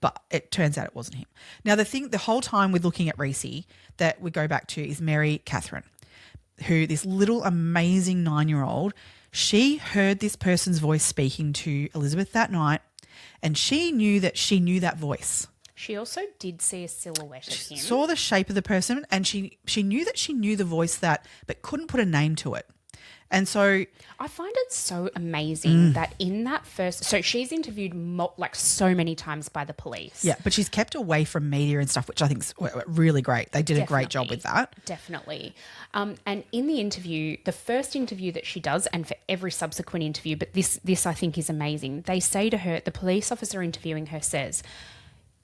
But it turns out it wasn't him. Now, the whole time we're looking at Recy that we go back to is Mary Katherine, who this little amazing 9-year-old, she heard this person's voice speaking to Elizabeth that night, and she knew that voice. She also did see a silhouette of him. Saw the shape of the person, and she knew that she knew the voice but couldn't put a name to it. And so I find it so amazing that in that first, so she's interviewed so many times by the police. Yeah, but she's kept away from media and stuff, which I think is really great. They did a great job with that. Definitely. And in the interview, the first interview that she does, and for every subsequent interview, but this I think is amazing. They say to her, the police officer interviewing her says,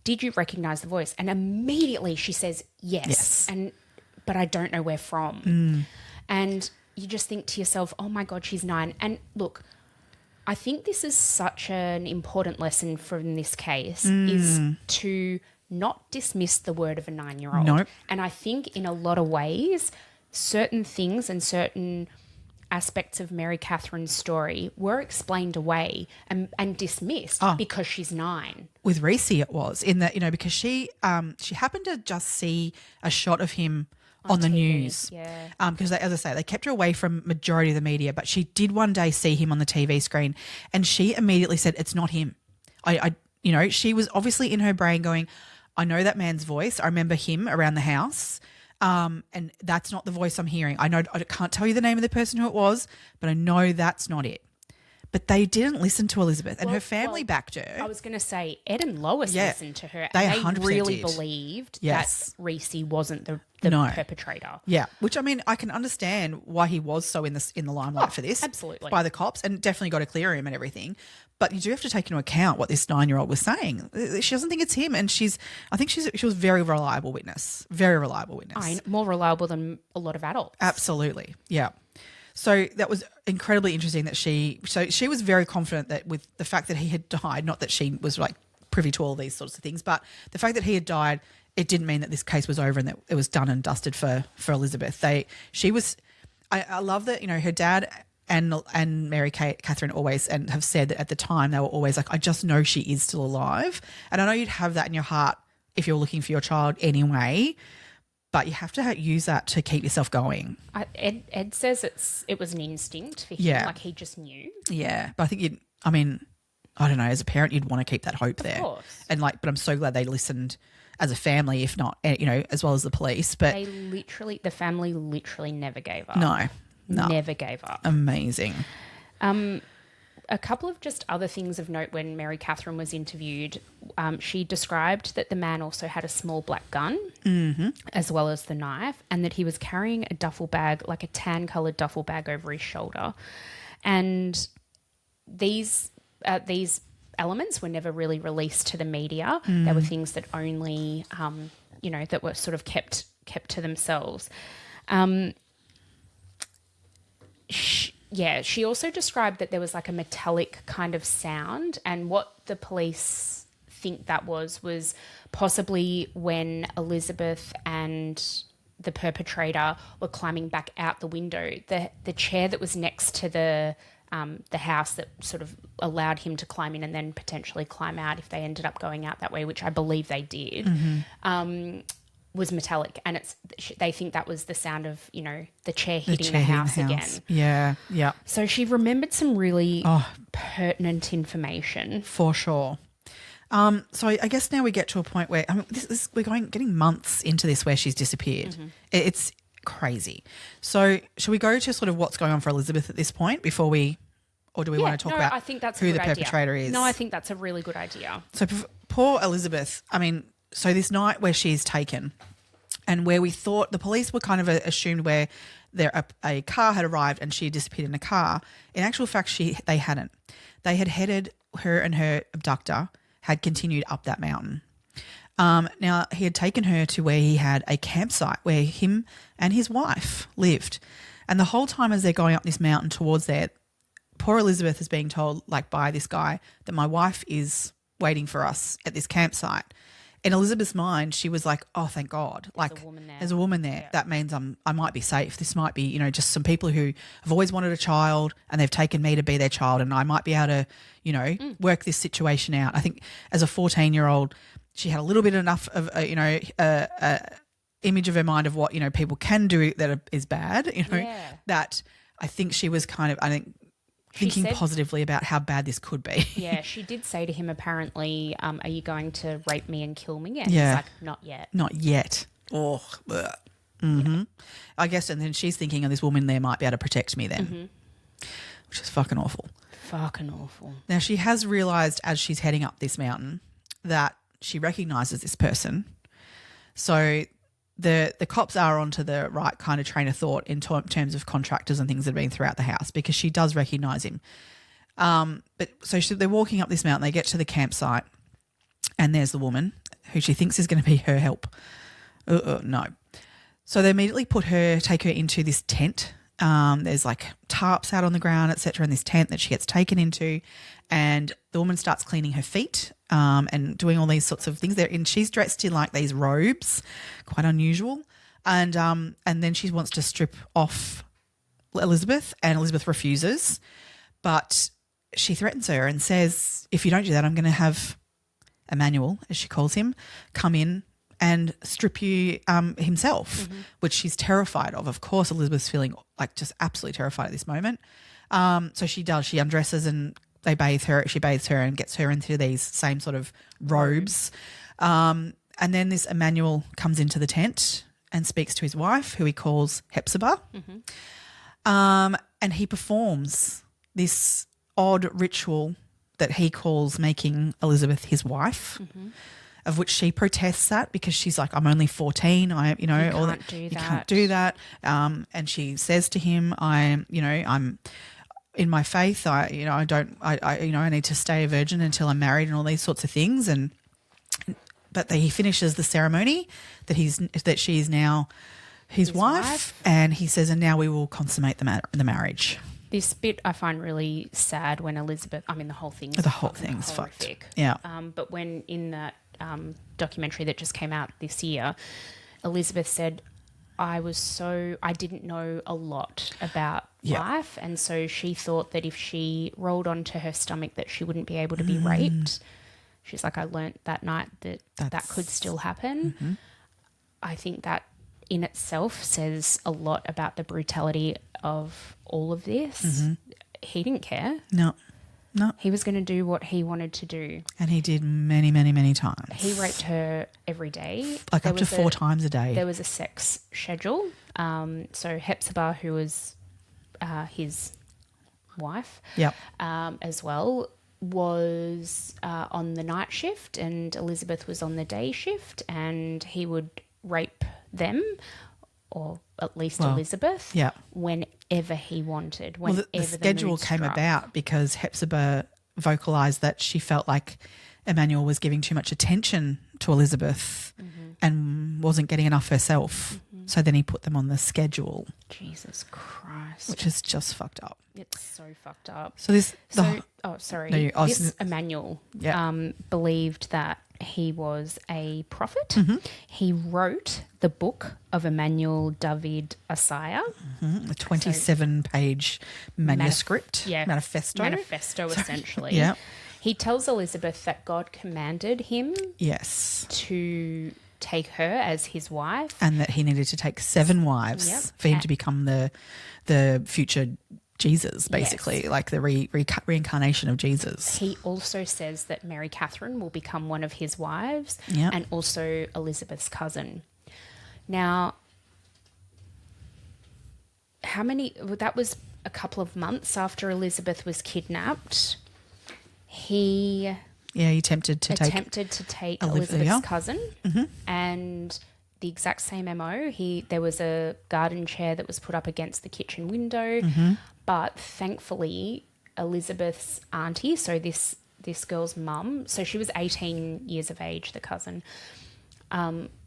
did you recognise the voice? And immediately she says, yes. But I don't know where from. And you just think to yourself, oh my God, she's 9. And look, I think this is such an important lesson from this case is to not dismiss the word of a 9-year-old. Nope. And I think in a lot of ways, certain things and certain aspects of Mary Katherine's story were explained away and dismissed because she's 9. With Recy it was, in that, because she happened to just see a shot of him on the TV, news. Yeah. Because as I say, they kept her away from majority of the media, but she did one day see him on the TV screen, and she immediately said, it's not him. She was obviously in her brain going, I know that man's voice. I remember him around the house. And that's not the voice I'm hearing. I can't tell you the name of the person who it was, but I know that's not it. but they didn't listen to Elizabeth, and her family backed her. I was going to say Ed and Lois listened to her. They and 100% really did. believed Yes. that Recy wasn't the perpetrator. Yeah, which I mean, I can understand why he was so in the limelight for this, absolutely, by the cops, and definitely got to clear him and everything. But you do have to take into account what this 9-year-old was saying. She doesn't think it's him, and she was a very reliable witness, more reliable than a lot of adults. Absolutely, yeah. So that was incredibly interesting that she was very confident that with the fact that he had died, not that she was like privy to all these sorts of things, but the fact that he had died, it didn't mean that this case was over and that it was done and dusted for Elizabeth. I love that, her dad and Mary Katherine always and have said that at the time they were always like, I just know she is still alive. And I know you'd have that in your heart if you're looking for your child anyway, but you have to use that to keep yourself going. Ed says it was an instinct for him, like he just knew. Yeah, but I think I don't know, as a parent you'd want to keep that hope there. Of course. And but I'm so glad they listened as a family, if not, as well as the police. But the family literally never gave up. No. Never gave up. Amazing. A couple of just other things of note when Mary Katherine was interviewed, she described that the man also had a small black gun as well as the knife, and that he was carrying a duffel bag, like a tan-coloured duffel bag over his shoulder. And these elements were never really released to the media. They were things that only, that were sort of kept to themselves. She also described that there was like a metallic kind of sound, and what the police think that was possibly when Elizabeth and the perpetrator were climbing back out the window. The chair that was next to the house that sort of allowed him to climb in and then potentially climb out if they ended up going out that way, which I believe they did, was metallic, and they think that was the sound of the chair hitting the house again. Yeah. So she remembered some really pertinent information for sure. So I guess now we get to a point where we're getting months into this where she's disappeared. It's crazy. So shall we go to sort of what's going on for Elizabeth at this point before we, or do we want to talk about I think that's who the perpetrator is? No, I think that's a really good idea. So poor Elizabeth. So this night where she's taken, and where we thought the police were kind of assumed where a car had arrived and she had disappeared in a car. In actual fact, they hadn't. They had headed, her and her abductor had continued up that mountain. Now, he had taken her to where he had a campsite where him and his wife lived. And the whole time as they're going up this mountain towards there, poor Elizabeth is being told, like, by this guy that my wife is waiting for us at this campsite. In Elizabeth's mind, she was like, oh, thank God. Like, there's a woman there. Yeah. That means I might be safe. This might be, just some people who have always wanted a child and they've taken me to be their child, and I might be able to, work this situation out. I think as a 14-year-old, she had a little bit enough of, image of her mind of what, people can do that is bad, that I think she was kind of, thinking positively about how bad this could be. Yeah, she did say to him apparently, are you going to rape me and kill me? And he's like, not yet. Not yet. Oh, yeah. I guess, and then she's thinking, this woman there might be able to protect me then, which is fucking awful. Fucking awful. Now, she has realised as she's heading up this mountain that she recognises this person. So the cops are onto the right kind of train of thought in terms of contractors and things that have been throughout the house, because she does recognise him. But so they're walking up this mountain, they get to the campsite, and there's the woman who she thinks is going to be her help. No. So they immediately take her into this tent. There's like tarps out on the ground, etc., in this tent that she gets taken into, and the woman starts cleaning her feet and doing all these sorts of things there. And she's dressed in like these robes, quite unusual. And then she wants to strip off Elizabeth, and Elizabeth refuses. But she threatens her and says, if you don't do that, I'm going to have Emmanuel, as she calls him, come in and strip you himself, which she's terrified of. Of course, Elizabeth's feeling like just absolutely terrified at this moment. So she does. She undresses and they bathe her. She bathes her and gets her into these same sort of robes. And then this Emmanuel comes into the tent and speaks to his wife, who he calls Hepzibah. And he performs this odd ritual that he calls making Elizabeth his wife, of which she protests that because she's like, I'm only 14. You can't do that. And she says to him, I'm in my faith. I need to stay a virgin until I'm married and all these sorts of things. But he finishes the ceremony that she is now his wife, and he says, and now we will consummate the marriage. This bit I find really sad when Elizabeth, I mean, the whole thing's horrific. Fucked. Yeah. But when in that documentary that just came out this year, Elizabeth said, I didn't know a lot about life, and so she thought that if she rolled onto her stomach that she wouldn't be able to be raped. She's like, I learnt that night that could still happen. I think that in itself says a lot about the brutality of all of this. He didn't care. No. He was going to do what he wanted to do. And he did many, many, many times. He raped her every day. Like up to 4 times a day. There was a sex schedule. So Hepzibah, who was his wife as well, was on the night shift, and Elizabeth was on the day shift, and he would rape them, or at least Elizabeth, whenever he wanted. Whenever the schedule came about because Hepzibah vocalised that she felt like Emmanuel was giving too much attention to Elizabeth and wasn't getting enough herself. So then he put them on the schedule. Jesus Christ. Which is just fucked up. It's so fucked up. So this... Emmanuel believed that he was a prophet. He wrote the book of Emmanuel David Isaiah. A 27-page manuscript. Manifesto. Manifesto, essentially. Yeah. He tells Elizabeth that God commanded him to take her as his wife. And that he needed to take 7 wives for him to become the future Jesus, basically, like the reincarnation of Jesus. He also says that Mary Katherine will become one of his wives and also Elizabeth's cousin. Now, that was a couple of months after Elizabeth was kidnapped. He attempted to take Elizabeth's cousin, and the exact same MO. There was a garden chair that was put up against the kitchen window, but thankfully Elizabeth's auntie, so this girl's mum, so she was 18 years of age, the cousin,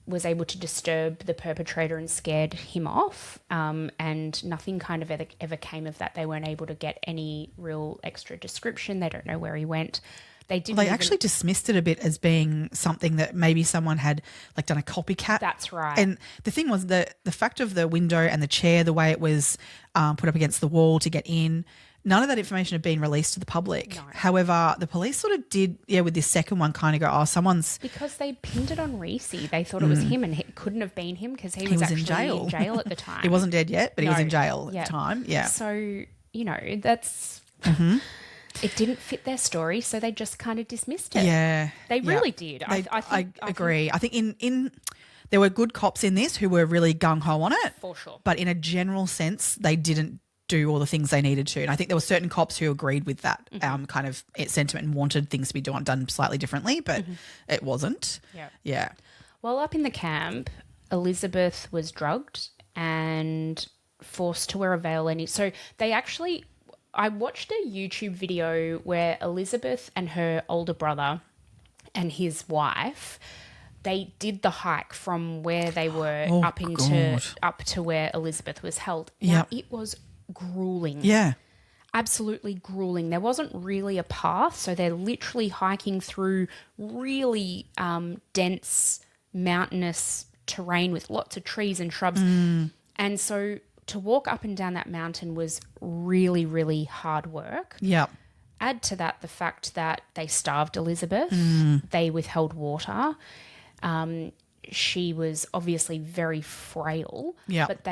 was able to disturb the perpetrator and scared him off, and nothing kind of ever came of that. They weren't able to get any real extra description. They don't know where he went. They actually dismissed it a bit as being something that maybe someone had like done a copycat. That's right. And the thing was the fact of the window and the chair, the way it was put up against the wall to get in, none of that information had been released to the public. No. However, the police sort of did, with this second one kind of go, someone's... Because they pinned it on Recy. They thought it was him, and it couldn't have been him because he was actually in jail at the time. He wasn't dead yet, but he was in jail at the time. Yeah. So, that's... It didn't fit their story, so they just kind of dismissed it. Yeah. They really did. I agree. I think in there were good cops in this who were really gung-ho on it. For sure. But in a general sense, they didn't do all the things they needed to. And I think there were certain cops who agreed with that kind of sentiment and wanted things to be done slightly differently, but it wasn't. Yeah. Well, up in the camp, Elizabeth was drugged and forced to wear a veil. So they actually... I watched a YouTube video where Elizabeth and her older brother and his wife, they did the hike from where they were up to where Elizabeth was held. Now, it was grueling. Yeah. Absolutely grueling. There wasn't really a path, so they're literally hiking through really dense mountainous terrain with lots of trees and shrubs. And so to walk up and down that mountain was really, really hard work. Yeah. Add to that the fact that they starved Elizabeth. They withheld water. She was obviously very frail. Yeah. But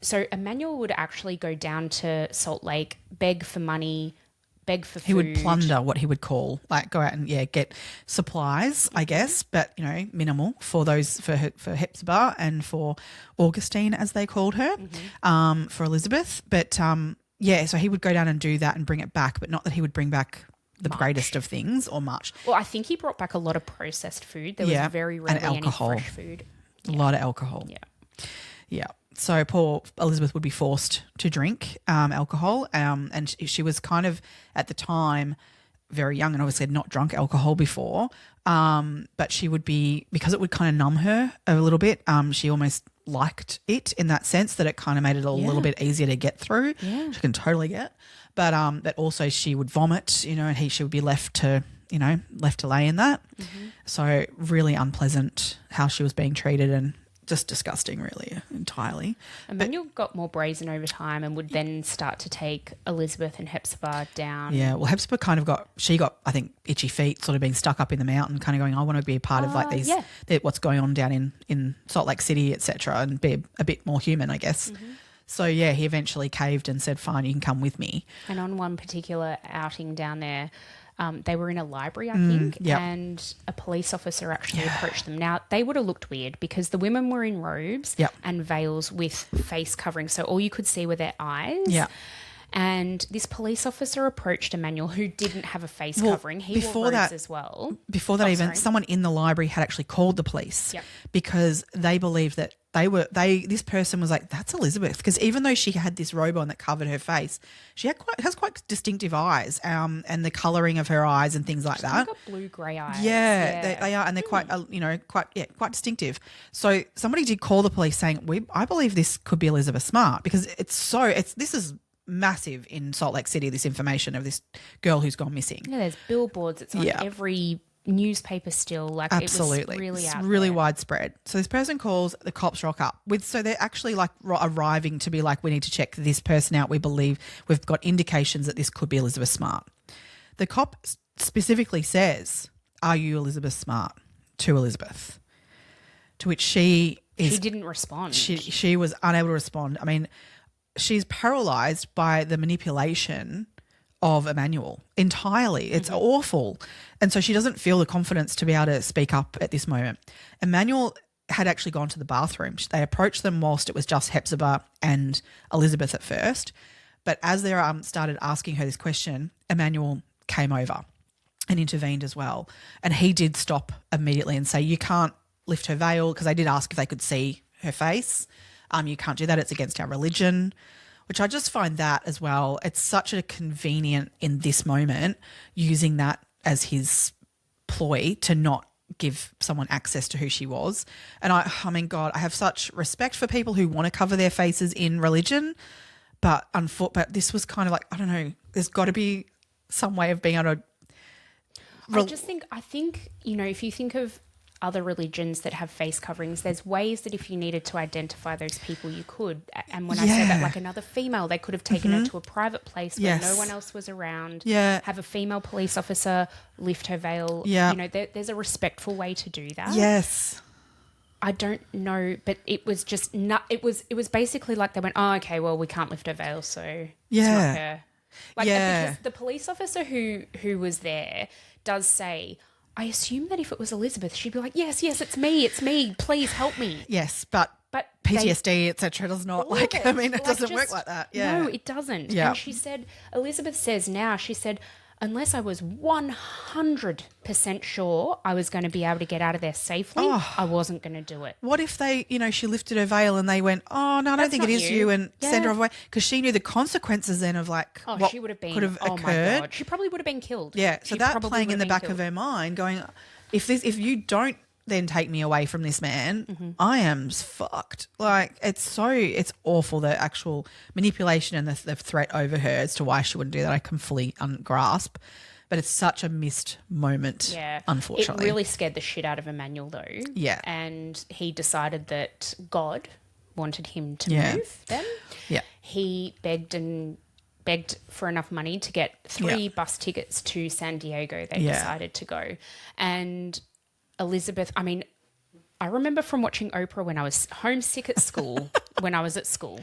so Emmanuel would actually go down to Salt Lake, beg for money, beg for food. He would plunder, what he would call, like go out and get supplies, I guess, but minimal for Hepzibah and for Augustine, as they called her, for Elizabeth. But Yeah, so he would go down and do that and bring it back, but not that he would bring back the greatest of things or much. Well, I think he brought back a lot of processed food. There was very rarely any fresh food. A lot of alcohol. Yeah. Yeah. So poor Elizabeth would be forced to drink alcohol, and she was kind of, at the time, very young and obviously had not drunk alcohol before, but she would be, because it would kind of numb her a little bit, she almost liked it in that sense that it kind of made it a little bit easier to get through, which I can totally get. But also she would vomit, and she would be left to lay in that. Mm-hmm. So really unpleasant how she was being treated, and just disgusting, really, entirely. Emmanuel got more brazen over time and would then start to take Elizabeth and Hepzibah down. Yeah, well, Hepzibah kind of got, I think, itchy feet, sort of being stuck up in the mountain, kind of going, I want to be a part of like these, what's going on down in Salt Lake City, etc., and be a bit more human, I guess. Mm-hmm. So, yeah, he eventually caved and said, fine, you can come with me. And on one particular outing down there, they were in a library, I think, and a police officer actually approached them. Now, they would have looked weird because the women were in robes and veils with face covering, so all you could see were their eyes. Yeah. And this police officer approached Emmanuel, who didn't have a face covering. He wore robes as well. Before that, someone in the library had actually called the police because they believed that this person was like, that's Elizabeth, because even though she had this robe on that covered her face, she has quite distinctive eyes, and the colouring of her eyes and things like that. She's got blue grey eyes. Yeah, they are, and they're quite distinctive. So somebody did call the police saying, I believe this could be Elizabeth Smart, because this is massive in Salt Lake City, this information of this girl who's gone missing. Yeah, there's billboards. It's on every newspaper still. Like, absolutely, it was it's really widespread. So this person calls, the cops rock up so they're actually like arriving to be like, we need to check this person out. We believe we've got indications that this could be Elizabeth Smart. The cop specifically says, are you Elizabeth Smart? To Elizabeth, to which she didn't respond. She was unable to respond. I mean, she's paralyzed by the manipulation of Emmanuel entirely. It's awful. And so she doesn't feel the confidence to be able to speak up at this moment. Emmanuel had actually gone to the bathroom. They approached them whilst it was just Hepzibah and Elizabeth at first. But as they started asking her this question, Emmanuel came over and intervened as well. And he did stop immediately and say, you can't lift her veil, because they did ask if they could see her face. You can't do that. It's against our religion, which I just find that as well. It's such a convenient in this moment, using that as his ploy to not give someone access to who she was. And I mean, God, I have such respect for people who want to cover their faces in religion, but this was kind of like, I don't know, there's got to be some way of being able to. I think, if you think of other religions that have face coverings, there's ways that if you needed to identify those people, you could. And when I say that, like another female, they could have taken her to a private place where no one else was around. Yeah. Have a female police officer lift her veil. Yeah. There's a respectful way to do that. Yes. I don't know, but it was just not. It was basically like they went, oh, okay, well, we can't lift her veil, so it's not her. Because the police officer who was there does say, I assume that if it was Elizabeth, she'd be like, yes, it's me, please help me. Yes, but PTSD, etc. does not, it doesn't work like that. Yeah. No, it doesn't. Yeah. And she said, Elizabeth says now, she said, unless I was 100% sure I was going to be able to get out of there safely, I wasn't going to do it. What if they, she lifted her veil and they went, oh, no, I don't think it is you, and send her away? Because she knew the consequences then of what she would have been, could have occurred. My God. She probably would have been killed. Yeah, so that playing in the back of her mind going, if you don't then take me away from this man, I am fucked. Like, it's awful, the actual manipulation and the threat over her as to why she wouldn't do that. I can fully grasp, but it's such a missed moment, unfortunately. It really scared the shit out of Emmanuel though. Yeah. And he decided that God wanted him to move them. Yeah. He begged for enough money to get 3 bus tickets to San Diego. They decided to go. And Elizabeth, I mean, I remember from watching Oprah when I was homesick at school, when I was at school,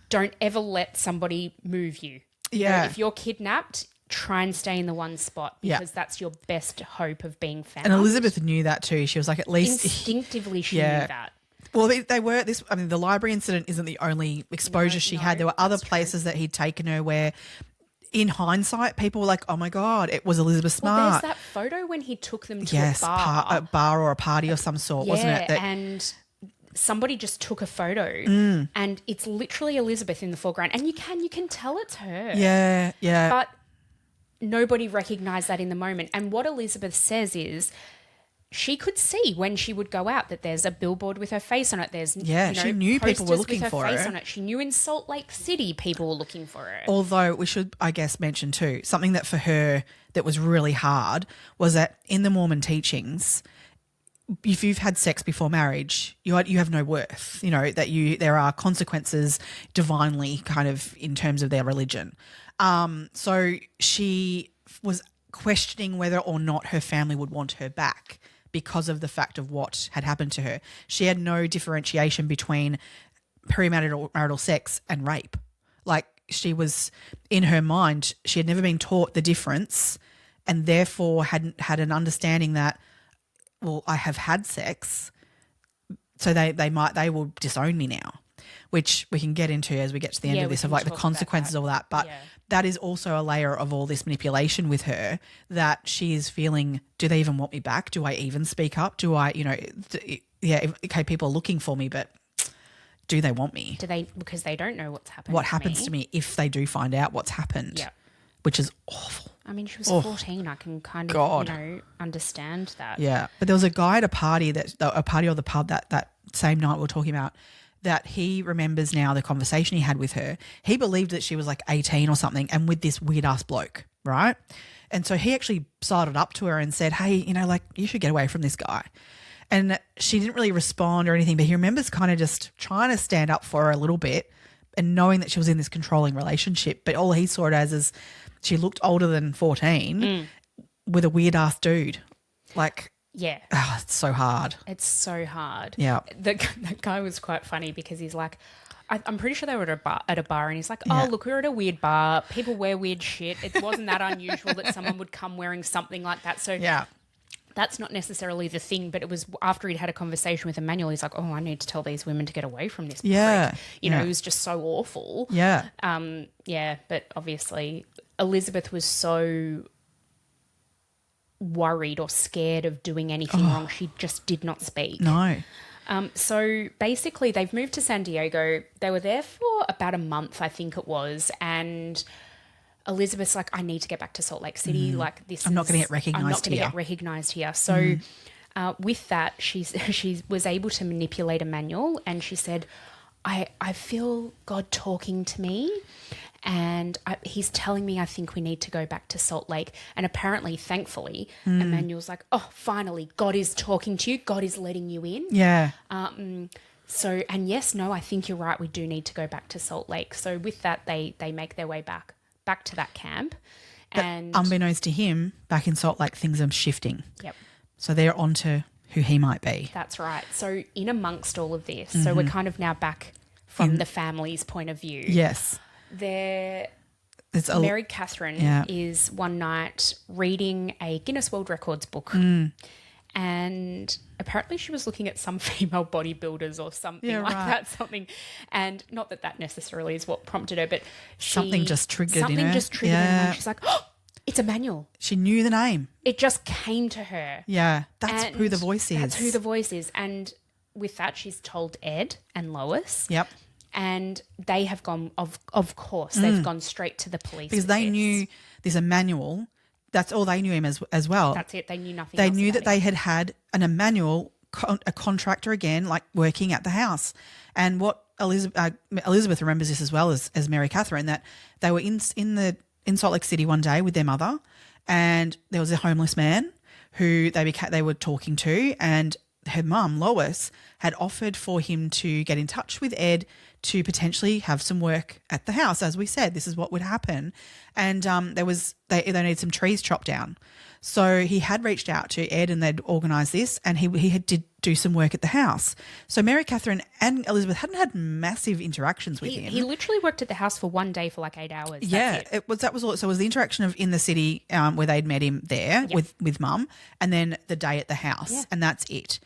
don't ever let somebody move you. Yeah. If you're kidnapped, try and stay in the one spot, because that's your best hope of being found. And Elizabeth knew that too. She was like, at least... Instinctively she knew that. Well, they were this. I mean, the library incident isn't the only exposure she had. There were other places that he'd taken her where, in hindsight, people were like, "Oh my God, it was Elizabeth Smart." Well, there's that photo when he took them to a bar. a bar or a party of some sort, wasn't it? And somebody just took a photo, and it's literally Elizabeth in the foreground, and you can tell it's her. Yeah, yeah. But nobody recognised that in the moment. And what Elizabeth says is, she could see when she would go out that there's a billboard with her face on it. There's she knew people were looking for her. Face on it. She knew in Salt Lake City people were looking for her. Although we should, I guess, mention too, something that for her that was really hard was that in the Mormon teachings, if you've had sex before marriage, you have no worth. You know that there are consequences divinely, kind of in terms of their religion. So she was questioning whether or not her family would want her back because of the fact of what had happened to her. She had no differentiation between premarital sex and rape. Like, she was, in her mind, she had never been taught the difference, and therefore hadn't had an understanding that, well, I have had sex, so they will disown me now, which we can get into as we get to the end of this, of like the consequences of all that. But that is also a layer of all this manipulation with her, that she is feeling, do they even want me back? Do I even speak up? Do I, okay, people are looking for me, but do they want me? Because they don't know what's happened. What happens to me if they do find out what's happened? Yeah. Which is awful. I mean, she was 14. I can kind of, understand that. Yeah. But there was a guy at a party or the pub that same night we were talking about, that he remembers now the conversation he had with her. He believed that she was like 18 or something, and with this weird ass bloke, right? And so he actually sidled up to her and said, hey, you should get away from this guy. And she didn't really respond or anything, but he remembers kind of just trying to stand up for her a little bit and knowing that she was in this controlling relationship. But all he saw it as is she looked older than 14 with a weird ass dude. Like, yeah. Oh, it's so hard. It's so hard. Yeah. That guy was quite funny because he's like, I'm pretty sure they were at a bar, and he's like, oh, look, we're at a weird bar. People wear weird shit. It wasn't that unusual that someone would come wearing something like that. So that's not necessarily the thing, but it was after he'd had a conversation with Emmanuel, he's like, oh, I need to tell these women to get away from this prick. It was just so awful. Yeah. But obviously Elizabeth was so worried or scared of doing anything wrong. She just did not speak. No. So basically they've moved to San Diego. They were there for about a month, I think it was, and Elizabeth's like, I need to get back to Salt Lake City. I'm not going to get recognised here. So with that, she was able to manipulate Emmanuel, and she said, I feel God talking to me, and he's telling me I think we need to go back to Salt Lake. And apparently, thankfully, Emmanuel's like, oh, finally, God is talking to you. God is letting you in. Yeah. So, and yes, no, I think you're right. We do need to go back to Salt Lake. So with that, they make their way back to that camp. But and unbeknownst to him, back in Salt Lake, things are shifting. Yep. So they're on to who he might be. That's right. So in amongst all of this, so we're kind of now back from the family's point of view. Yes. Mary Katherine is one night reading a Guinness World Records book, and apparently she was looking at some female bodybuilders or something that. And not that necessarily is what prompted her, but something just triggered her. And she's like, oh, it's Emmanuel. She knew the name. It just came to her. Yeah, that's who the voice is. That's who the voice is. And with that, she's told Ed and Lois. Yep. And they have gone, of course, they've gone straight to the police. Because they knew this Emmanuel, that's all they knew him as well. That's it. They knew nothing They else knew about that him. they had an Emmanuel, a contractor again, like working at the house. And what Elizabeth remembers this as well as Mary Katherine, that they were in Salt Lake City one day with their mother, and there was a homeless man who they were talking to, and her mum, Lois, had offered for him to get in touch with Ed to potentially have some work at the house. As we said, this is what would happen. And they needed some trees chopped down. So he had reached out to Ed, and they'd organised this, and he did do some work at the house. So Mary Katherine and Elizabeth hadn't had massive interactions with him. He literally worked at the house for one day for like 8 hours. That was all. So it was the interaction of in the city where they'd met him there with mum, and then the day at the house, and that's it.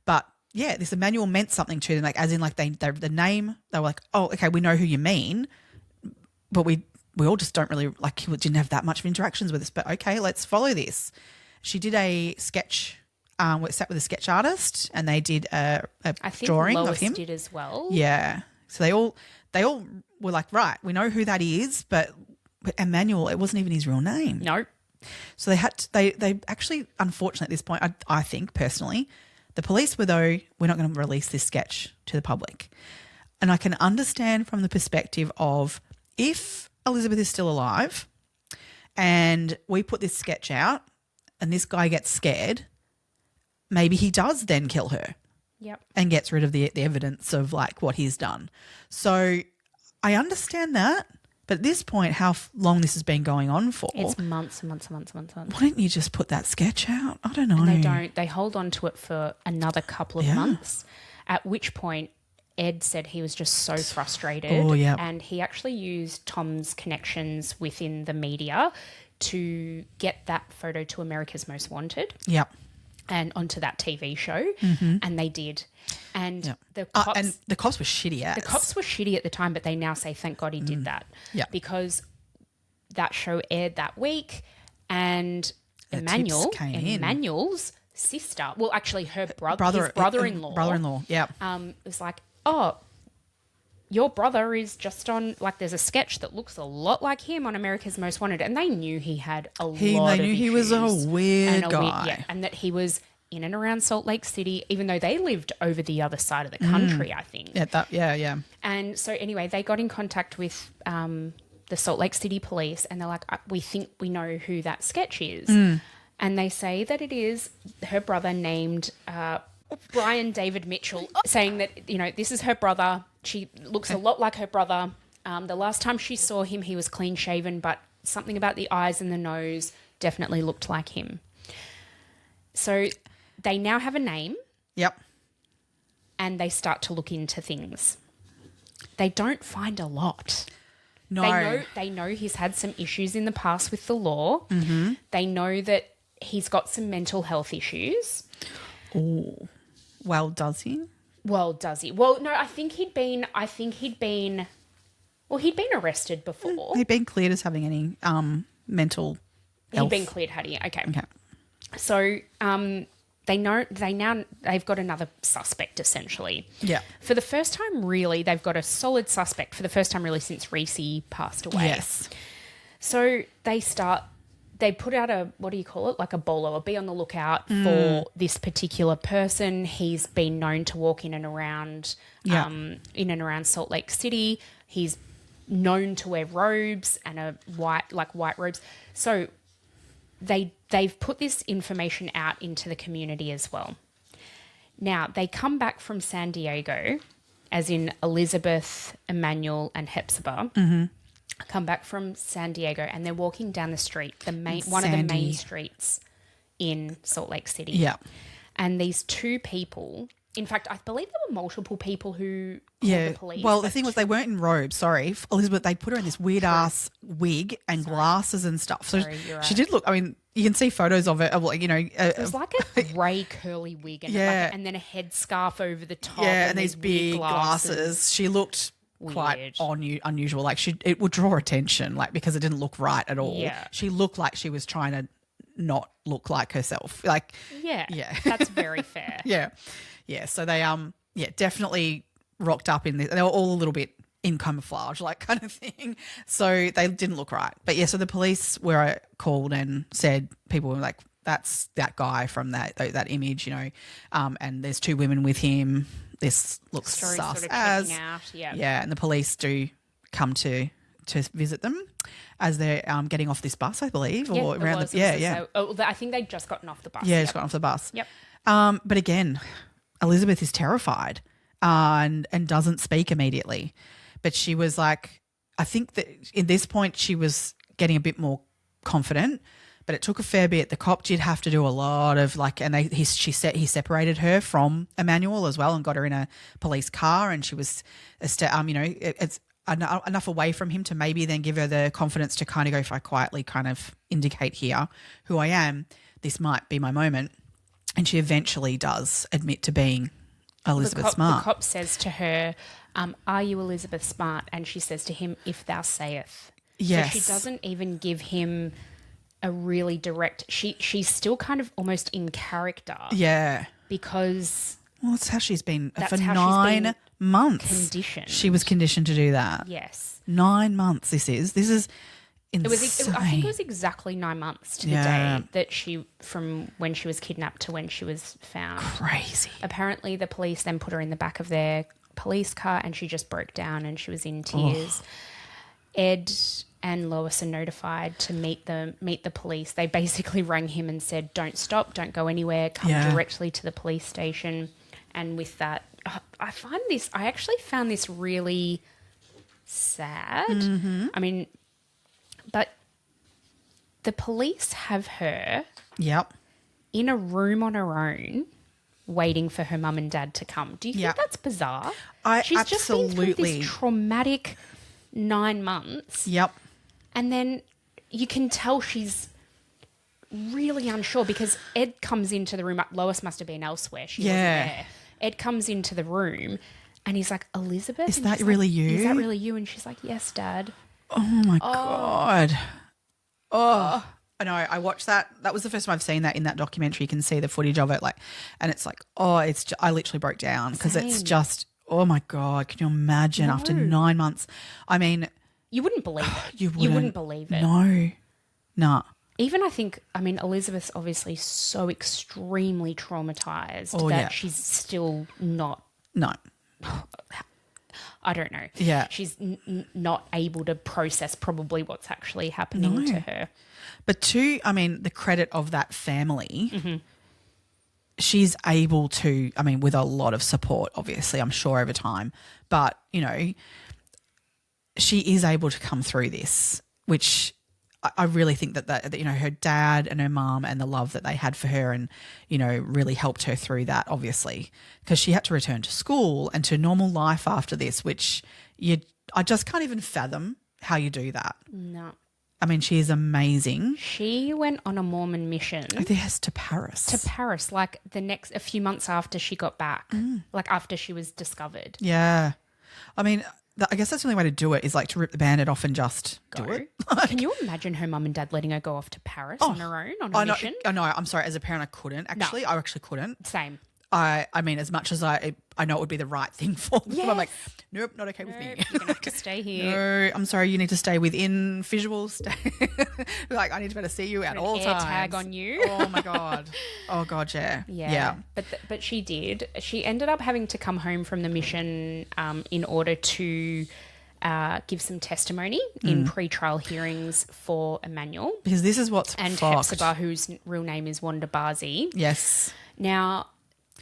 But this Emmanuel meant something to them, like as in like they the name, they were like, oh, okay, we know who you mean, but we all just don't really like, he didn't have that much of interactions with us, but okay, let's follow this. She did a sketch, sat with a sketch artist, and they did a drawing Lois of him. did as well. Yeah, so they all were like, right, we know who that is, but Emmanuel, it wasn't even his real name. No. So they actually, unfortunately, at this point, I think personally, the police were though, we're not going to release this sketch to the public. And I can understand from the perspective of, if Elizabeth is still alive and we put this sketch out and this guy gets scared, maybe he does then kill her. Yep. And gets rid of the evidence of like what he's done. So I understand that. But at this point, how long this has been going on for? It's months and months and months and months. Why don't you just put that sketch out? I don't know. And they don't. They hold on to it for another couple of months, at which point Ed said he was just so frustrated. Oh, yeah. And he actually used Tom's connections within the media to get that photo to America's Most Wanted. Yep. And onto that TV show. And they did. And the cops were shitty ass. The cops were shitty at the time, but they now say, thank God he did that. Yeah. Because that show aired that week, and Emmanuel's sister, well, actually her his brother-in-law. Brother-in-law, yeah. Was like, oh, your brother is just on, like, there's a sketch that looks a lot like him on America's Most Wanted. And they knew he had a lot of issues. They knew he was a weird guy. And that he was in and around Salt Lake City, even though they lived over the other side of the country, I think. Yeah. And so anyway, they got in contact with the Salt Lake City police, and they're like, we think we know who that sketch is. And they say that it is her brother named Brian David Mitchell, saying that, this is her brother. She looks a lot like her brother. The last time she saw him, he was clean shaven, but something about the eyes and the nose definitely looked like him. So they now have a name. Yep. And they start to look into things. They don't find a lot. No. They know he's had some issues in the past with the law. Mm-hmm. They know that he's got some mental health issues. Oh. Well, does he? Well, does he? Well, no, he'd been arrested before. He'd been cleared as having any mental health. He'd been cleared, had he? Okay. So they've got another suspect, essentially. Yeah. For the first time, really, they've got a solid suspect for the first time, really, since Recy passed away. Yes. So they put out like a bolo, be on the lookout for this particular person. He's been known to walk in and around Salt Lake City. He's known to wear robes and white robes. So they've put this information out into the community as well. Now, they come back from San Diego, as in Elizabeth, Emmanuel, and Hepzibah. Mm-hmm. Come back from San Diego, and they're walking down the street, one of the main streets in Salt Lake City. Yeah. And these two people, in fact, I believe there were multiple people who called the police. Well, the thing was, they weren't in robes. Sorry, Elizabeth. They put her in this weird ass wig and glasses and stuff. So she did look. I mean, you can see photos of it. It was like a grey curly wig, and and then a headscarf over the top. Yeah, and these big glasses. She looked quite unusual. Like it would draw attention, like, because it didn't look right at all. Yeah. She looked like she was trying to not look like herself. Like, yeah, that's very fair. Yeah. So they definitely rocked up in this. They were all a little bit in camouflage, like, kind of thing. So they didn't look right. But yeah, so the police were called and said, people were like, that's that guy from that image, and there's two women with him. This looks sus sort of as out, and the police do come to visit them as they're getting off this bus, I believe, or around I think they'd just gotten off the bus. Yeah, just gotten off the bus. Yep. But again, Elizabeth is terrified and doesn't speak immediately. But she was like, I think that in this point she was getting a bit more confident. But it took a fair bit. The cop did have to do a lot of he separated her from Emmanuel as well and got her in a police car, and she was, it's enough away from him to maybe then give her the confidence to kind of go, if I quietly kind of indicate here who I am, this might be my moment. And she eventually does admit to being Elizabeth Smart. The cop says to her, are you Elizabeth Smart? And she says to him, if thou sayest. Yes. So she doesn't even give him a really direct... She's still kind of almost in character. Yeah. Because... Well, that's how she's been for how 9 months. Conditioned. She was conditioned to do that. Yes. 9 months this is. This is insane. I think it was exactly 9 months to the day that from when she was kidnapped to when she was found. Crazy. Apparently the police then put her in the back of their police car and she just broke down and she was in tears. Ed and Lois are notified to meet the police. They basically rang him and said, don't stop, don't go anywhere, come directly to the police station. And with that, I actually found this really sad. Mm-hmm. I mean, but the police have her in a room on her own waiting for her mum and dad to come. Do you think that's bizarre? She's just been through this traumatic 9 months. Yep. And then you can tell she's really unsure because Ed comes into the room. Lois must have been elsewhere. She wasn't there. Ed comes into the room and he's like, Elizabeth? Is that really you? Is that really you? And she's like, yes, Dad. Oh, my God. Oh. I know. I watched that. That was the first time I've seen that in that documentary. You can see the footage of it. And it's like, I literally broke down because it's just, oh, my God. Can you imagine after 9 months? I mean... You wouldn't believe it. You wouldn't believe it. No. Nah. Even Elizabeth's obviously so extremely traumatized that she's still not... No. I don't know. Yeah. She's not able to process probably what's actually happening to her. But the credit of that family, she's able to, with a lot of support, obviously, I'm sure over time, but, she is able to come through this, which I really think that her dad and her mum and the love that they had for her and, really helped her through that, obviously, because she had to return to school and to normal life after this, which I just can't even fathom how you do that. No. She is amazing. She went on a Mormon mission. Oh, yes, to Paris. A few months after she got back, after she was discovered. Yeah. I guess that's the only way to do it is to rip the Band-Aid off and just do it. Can you imagine her mum and dad letting her go off to Paris on her own on a mission? No, I'm sorry. As a parent, I couldn't actually. No. I actually couldn't. Same. As much as I know it would be the right thing for them, yes. I'm like, nope, not okay with me. You're going to have to stay here. No, I'm sorry, you need to stay within visual. I need to better see you at all times. Tag on you. Oh, my God. Oh, God, yeah. Yeah. But she did. She ended up having to come home from the mission in order to give some testimony in pre-trial hearings for Emmanuel. Because this is what's and fucked. Hepzibah, whose real name is Wanda Barsey. Yes. Now...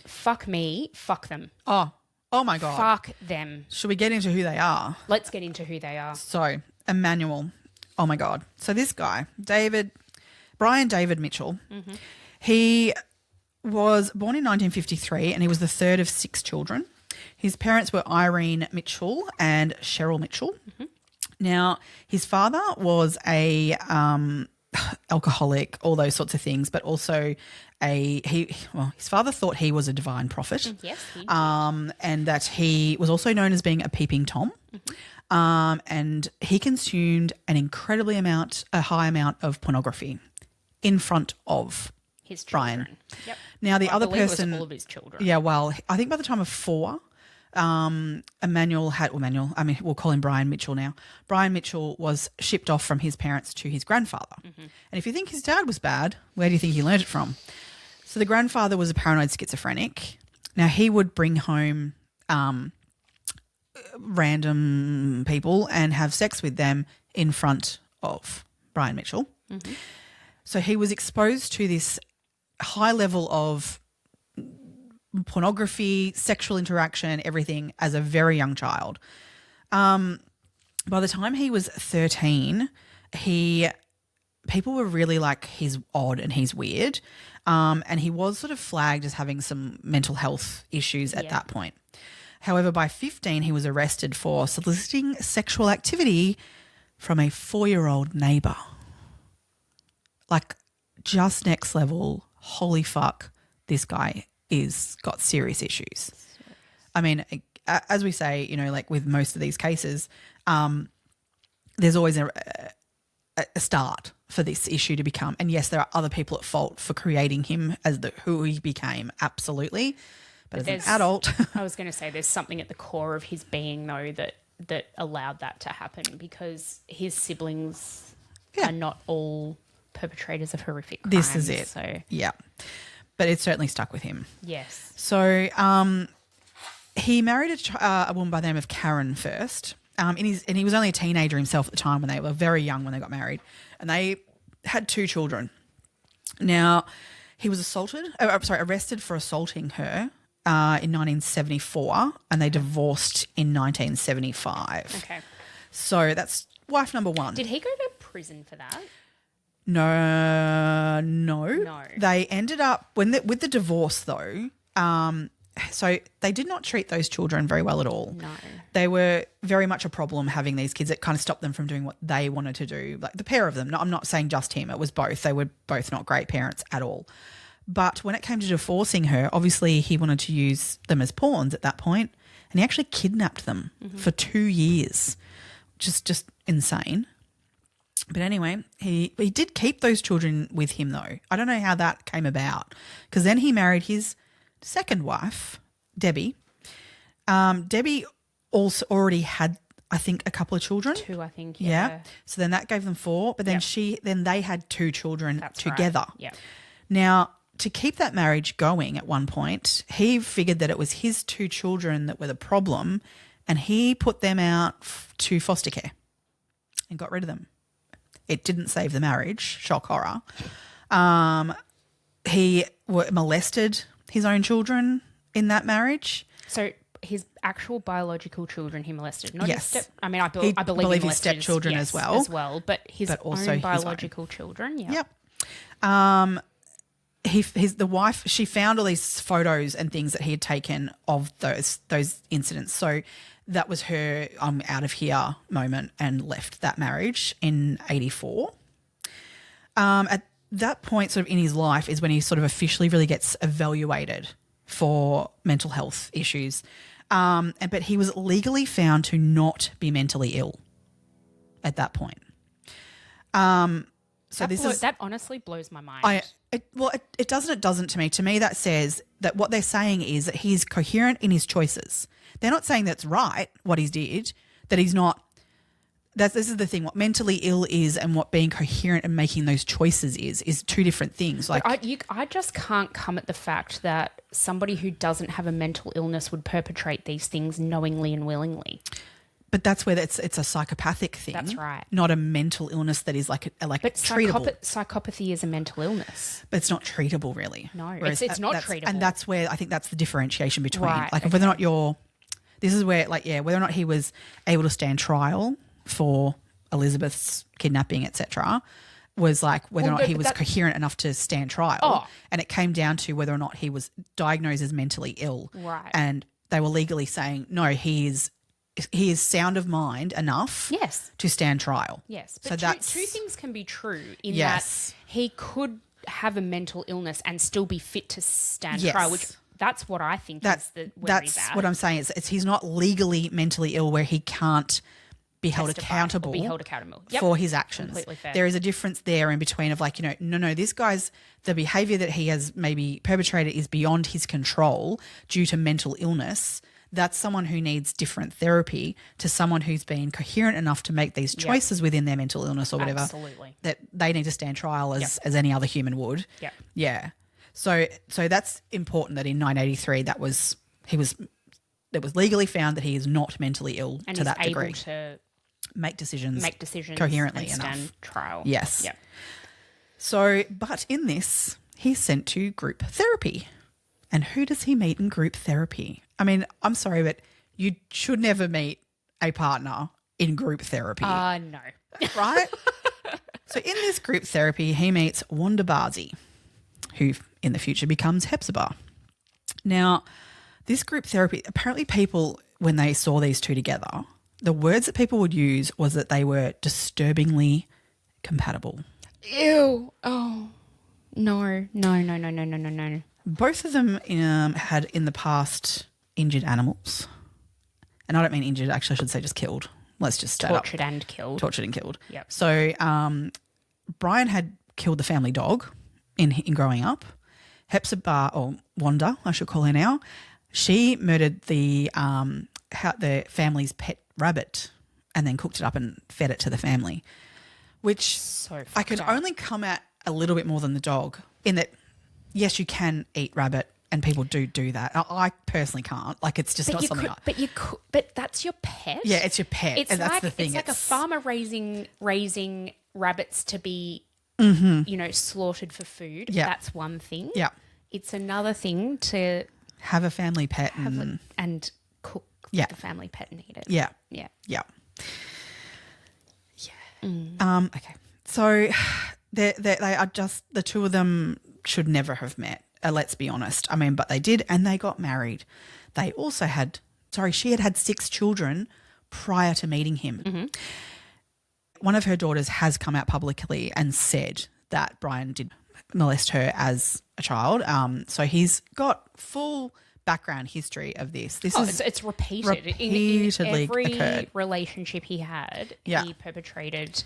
Fuck me, fuck them. Oh my God. Fuck them. Should we get into who they are? Let's get into who they are. So, Emmanuel. Oh, my God. So, this guy, Brian David Mitchell, he was born in 1953 and he was the third of 6 children. His parents were Irene Mitchell and Cheryl Mitchell. Now, his father was a alcoholic, all those sorts of things, but also his father thought he was a divine prophet. Yes, he did. And that he was also known as being a peeping Tom. And he consumed a high amount of pornography in front of his children. Brian. Yep. Now the other person, it was all of his children. Yeah, well, I think by the time of 4, we'll call him Brian Mitchell now. Brian Mitchell was shipped off from his parents to his grandfather. And if you think his dad was bad, where do you think he learned it from? So the grandfather was a paranoid schizophrenic. Now he would bring home random people and have sex with them in front of Brian Mitchell. So he was exposed to this high level of pornography, sexual interaction, everything as a very young child. By the time he was 13, people were really like, he's odd and he's weird. And he was sort of flagged as having some mental health issues at that point. However, by 15, he was arrested for soliciting sexual activity from a 4-year-old neighbour. Like, just next level, holy fuck, this guy got serious issues. I mean, as we say, you know, like with most of these cases, there's always a start for this issue to become. And yes, there are other people at fault for creating him as who he became, absolutely. But as an adult, I was going to say there's something at the core of his being, though, that allowed that to happen, because his siblings are not all perpetrators of horrific crimes. This is it. So yeah, but it certainly stuck with him. Yes. So he married a woman by the name of Karen first. And he was only a teenager himself at the time when they were very young when they got married. And they had 2 children. Now, he was arrested for assaulting her in 1974, and they divorced in 1975. Okay. So that's wife number 1. Did he go to prison for that? No. They ended up with the divorce though. So they did not treat those children very well at all. No. They were very much a problem having these kids. It kind of stopped them from doing what they wanted to do. Like the pair of them. No, I'm not saying just him. It was both. They were both not great parents at all. But when it came to divorcing her, obviously he wanted to use them as pawns at that point, and he actually kidnapped them for 2 years, which is just insane. But anyway, he did keep those children with him though. I don't know how that came about, because then he married his second wife, Debbie. Debbie also already had, I think, a couple of children. 2, I think. Yeah. So then that gave them 4. But then they had 2 children together. Right. Yeah. Now, to keep that marriage going at one point, he figured that it was his 2 children that were the problem, and he put them out to foster care and got rid of them. It didn't save the marriage. Shock horror. He molested his own children in that marriage. So his actual biological children he molested. Not yes. his I believe he molested his stepchildren as well. But his also own biological children. Yeah. Yep. The wife, she found all these photos and things that he had taken of those incidents. So that was her "I'm out of here" moment, and left that marriage in 1984. At that point, sort of in his life, is when he sort of officially really gets evaluated for mental health issues. But he was legally found to not be mentally ill at that point. So that honestly blows my mind. It doesn't to me. To me, that says that what they're saying is that he's coherent in his choices. They're not saying that's right, what he did, that he's not. This is the thing. What mentally ill is and what being coherent and making those choices is 2 different things. Like I just can't come at the fact that somebody who doesn't have a mental illness would perpetrate these things knowingly and willingly. But that's where it's a psychopathic thing. That's right. Not a mental illness that is like treatable. Psychopathy is a mental illness. But it's not treatable, really. No, it's not treatable. And that's where I think that's the differentiation between okay. whether or not this is where whether or not he was able to stand trial for Elizabeth's kidnapping, etc., was like whether or not he was coherent enough to stand trial. Oh. And it came down to whether or not he was diagnosed as mentally ill. Right. And they were legally saying, no, he is sound of mind enough to stand trial. Yes. But so two things can be true in that he could have a mental illness and still be fit to stand trial, which that's what I think is the worry That's about. what I'm saying. It's he's not legally mentally ill where he can't be held accountable for his actions. Completely fair. There is a difference there in between of no, this guy's, the behaviour that he has maybe perpetrated is beyond his control due to mental illness. That's someone who needs different therapy to someone who's been coherent enough to make these choices within their mental illness or whatever. Absolutely. That they need to stand trial as any other human would. Yeah. Yeah. So that's important that in 1983 it was legally found that he is not mentally ill and to that degree. And he's able to make decisions coherently and stand enough. Trial. Yes. Yeah. So, but in this, he's sent to group therapy. And who does he meet in group therapy? I mean, I'm sorry, but you should never meet a partner in group therapy. No. Right? So in this group therapy, he meets Wanda Barsey, who in the future becomes Hepzibah. Now, this group therapy, apparently people, when they saw these two together, the words that people would use was that they were disturbingly compatible. Ew. Oh, no. Both of them had in the past injured animals. And I don't mean injured, actually I should say just killed. Let's just state Tortured and killed. Tortured and killed. Yep. So Brian had killed the family dog in growing up. Hepzibah, or Wanda, I should call her now, she murdered the family's pet rabbit and then cooked it up and fed it to the family, which I could only come at a little bit more than the dog in that, yes, you can eat rabbit and people do that. I personally can't. Like, it's just not something. But that's your pet. Yeah, it's your pet, and that's the thing. It's like a farmer raising rabbits to be, slaughtered for food. Yeah. That's one thing. Yeah. It's another thing to have a family pet and cook the family pet and eat it. Yeah. Yeah. Yeah. Yeah. Okay. So they are just, the two of them should never have met. Let's be honest. I mean, but they did, and they got married. They also she had 6 children prior to meeting him. Mm-hmm. One of her daughters has come out publicly and said that Brian did molest her as a child. So he's got full background history of this. It's repeated. Repeatedly in every occurred. Relationship he had, he perpetrated,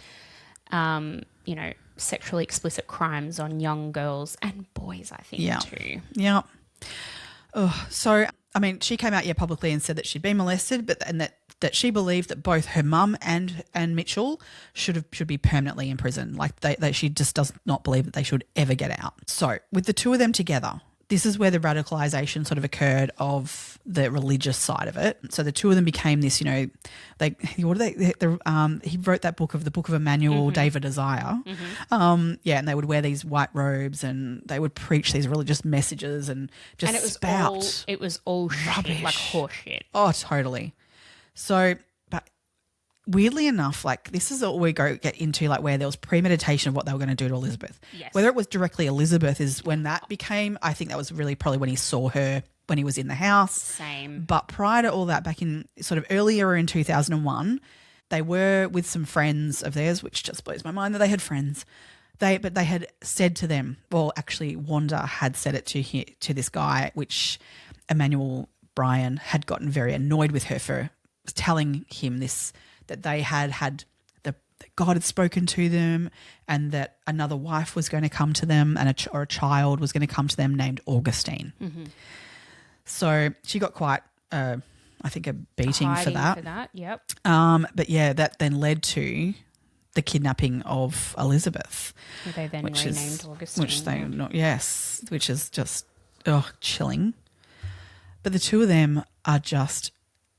sexually explicit crimes on young girls and boys, I think, too. Yeah. Oh, so, I mean, she came out publicly and said that she'd been molested, and that she believed that both her mum and Mitchell should be permanently in prison. Like, she just does not believe that they should ever get out. So, with the two of them together, this is where the radicalisation sort of occurred of the religious side of it. So the two of them became this, he wrote that book of Emmanuel, David Isaiah. Mm-hmm. And they would wear these white robes and they would preach these religious messages and just spout. It was all rubbish. Shit, like horse shit. Oh, totally. So, but weirdly enough, like, this is all we get into, like, where there was premeditation of what they were going to do to Elizabeth. Yes. Whether it was directly Elizabeth is when that became, I think that was really probably when he saw her when he was in the house. Same. But prior to all that, back in sort of earlier in 2001, they were with some friends of theirs, which just blows my mind that they had friends. But they had said to them, well, actually Wanda had said it to this guy, which Emmanuel Brian had gotten very annoyed with her for telling him this, that they had that God had spoken to them and that another wife was going to come to them or a child was going to come to them named Augustine. Mm-hmm. So she got quite, I think, a beating for that. Yep. But yeah, that then led to the kidnapping of Elizabeth. Who they then renamed Augustine. Which is just chilling. But the two of them are just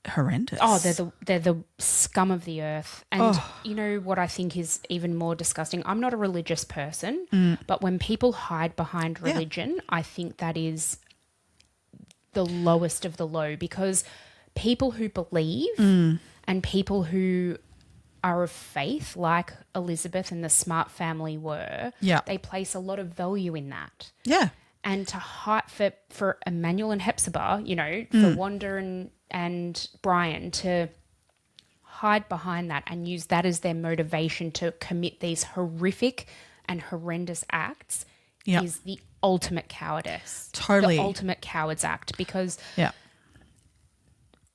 horrendous. Oh, they're the scum of the earth. And you know what I think is even more disgusting? I'm not a religious person, but when people hide behind religion, I think that is the lowest of the low, because people who believe and people who are of faith, like Elizabeth and the Smart family were, they place a lot of value in that. Yeah. And to hide for Emmanuel and Hepzibah, for Wanda and Brian to hide behind that and use that as their motivation to commit these horrific and horrendous acts is the ultimate cowardice. Totally. The ultimate cowards act, because